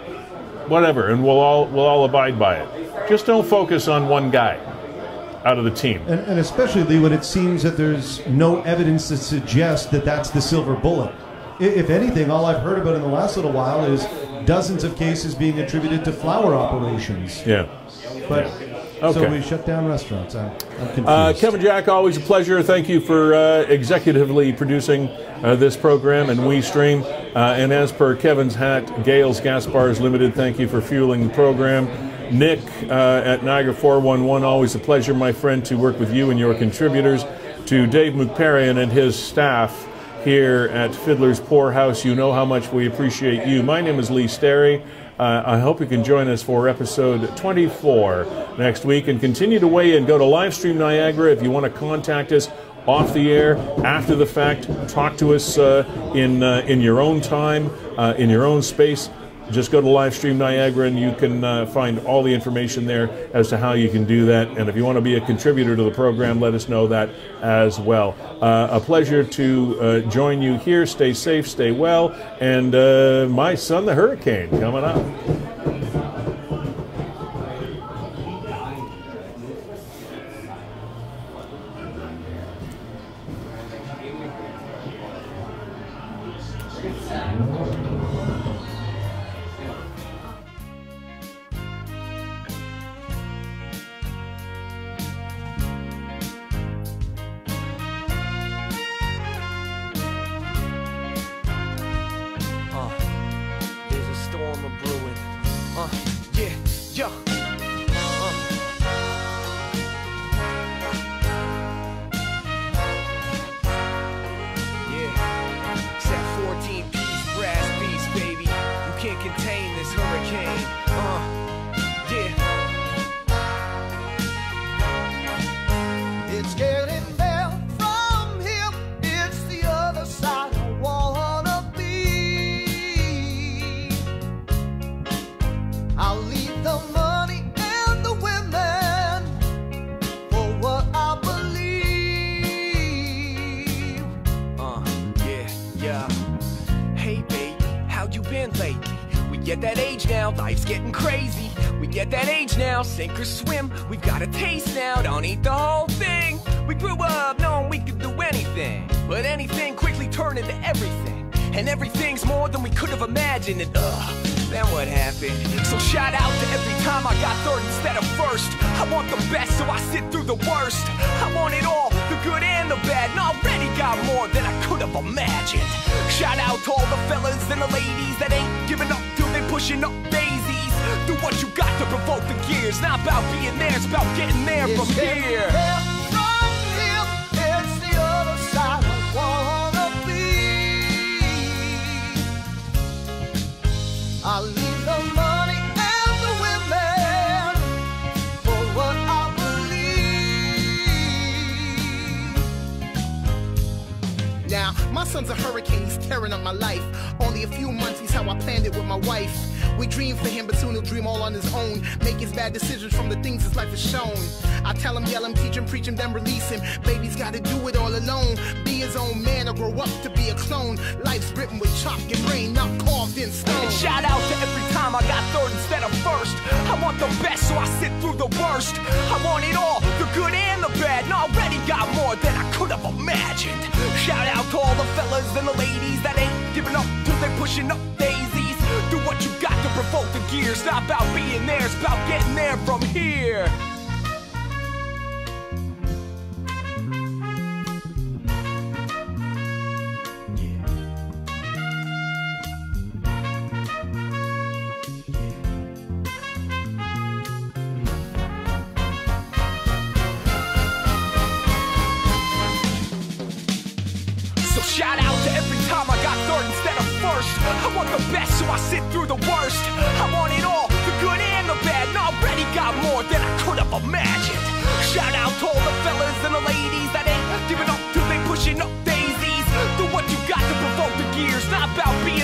whatever, and we'll all abide by it. Just don't focus on one guy out of the team. And especially, Lee, when it seems that there's no evidence to suggest that that's the silver bullet. If anything, all I've heard about in the last little while is dozens of cases being attributed to flower operations. Yeah. But Okay. so we shut down restaurants. I'm confused. Kevin Jack, always a pleasure. Thank you for executively producing this program and WeeStream. And as per Kevin's hat, Gales Gas Bars Limited, thank you for fueling the program. Nick at Niagara 411, always a pleasure, my friend, to work with you and your contributors. To Dave McParian and his staff here at Fiddler's Poorhouse, you know how much we appreciate you. My name is Lee Sterry. I hope you can join us for episode 24 next week and continue to weigh in. Go to Livestream Niagara if you want to contact us off the air, after the fact. Talk to us in your own time, in your own space. Just go to Livestream Niagara and you can find all the information there as to how you can do that. And if you want to be a contributor to the program, let us know that as well. A pleasure to join you here. Stay safe, stay well. And my son, the Hurricane, coming up. Sink or swim, we've got a taste now, don't eat the whole thing. We grew up knowing we could do anything, but anything quickly turned into everything. And everything's more than we could have imagined, and then what happened? So shout out to every time I got third instead of first. I want the best, so I sit through the worst. I want it all, the good and the bad, and already got more than I could have imagined. Shout out to all the fellas and the ladies that ain't giving up till they pushing up daisies. Do what you got to provoke the gears. Not about being there, it's about getting there from here. From here, it's the other side I wanna be. I'll leave the money and the women for what I believe. Now, my son's a hurricane, he's tearing up my life. Only a few months, he's how I planned it with my wife. We dream for him, but soon he'll dream all on his own. Make his bad decisions from the things his life has shown. I tell him, yell him, teach him, preach him, then release him. Baby's gotta do it all alone. Be his own man or grow up to be a clone. Life's written with chalk and rain, not carved in stone. And shout out to every time I got third instead of first. I want the best, so I sit through the worst. I want it all, the good and the bad, and already got more than I could have imagined. Shout out to all the fellas and the ladies that ain't giving up till they're pushing up daisies. Do what you got to provoke the gears. Not about being there, it's about getting there from here. So shout out to every time I got third instead of first. I want the best, so I sit through the worst. I want it all, the good and the bad, and already got more than I could have imagined. Shout out to all the fellas and the ladies that ain't giving up till they pushing up daisies. Do what you got to provoke the gears. Not about being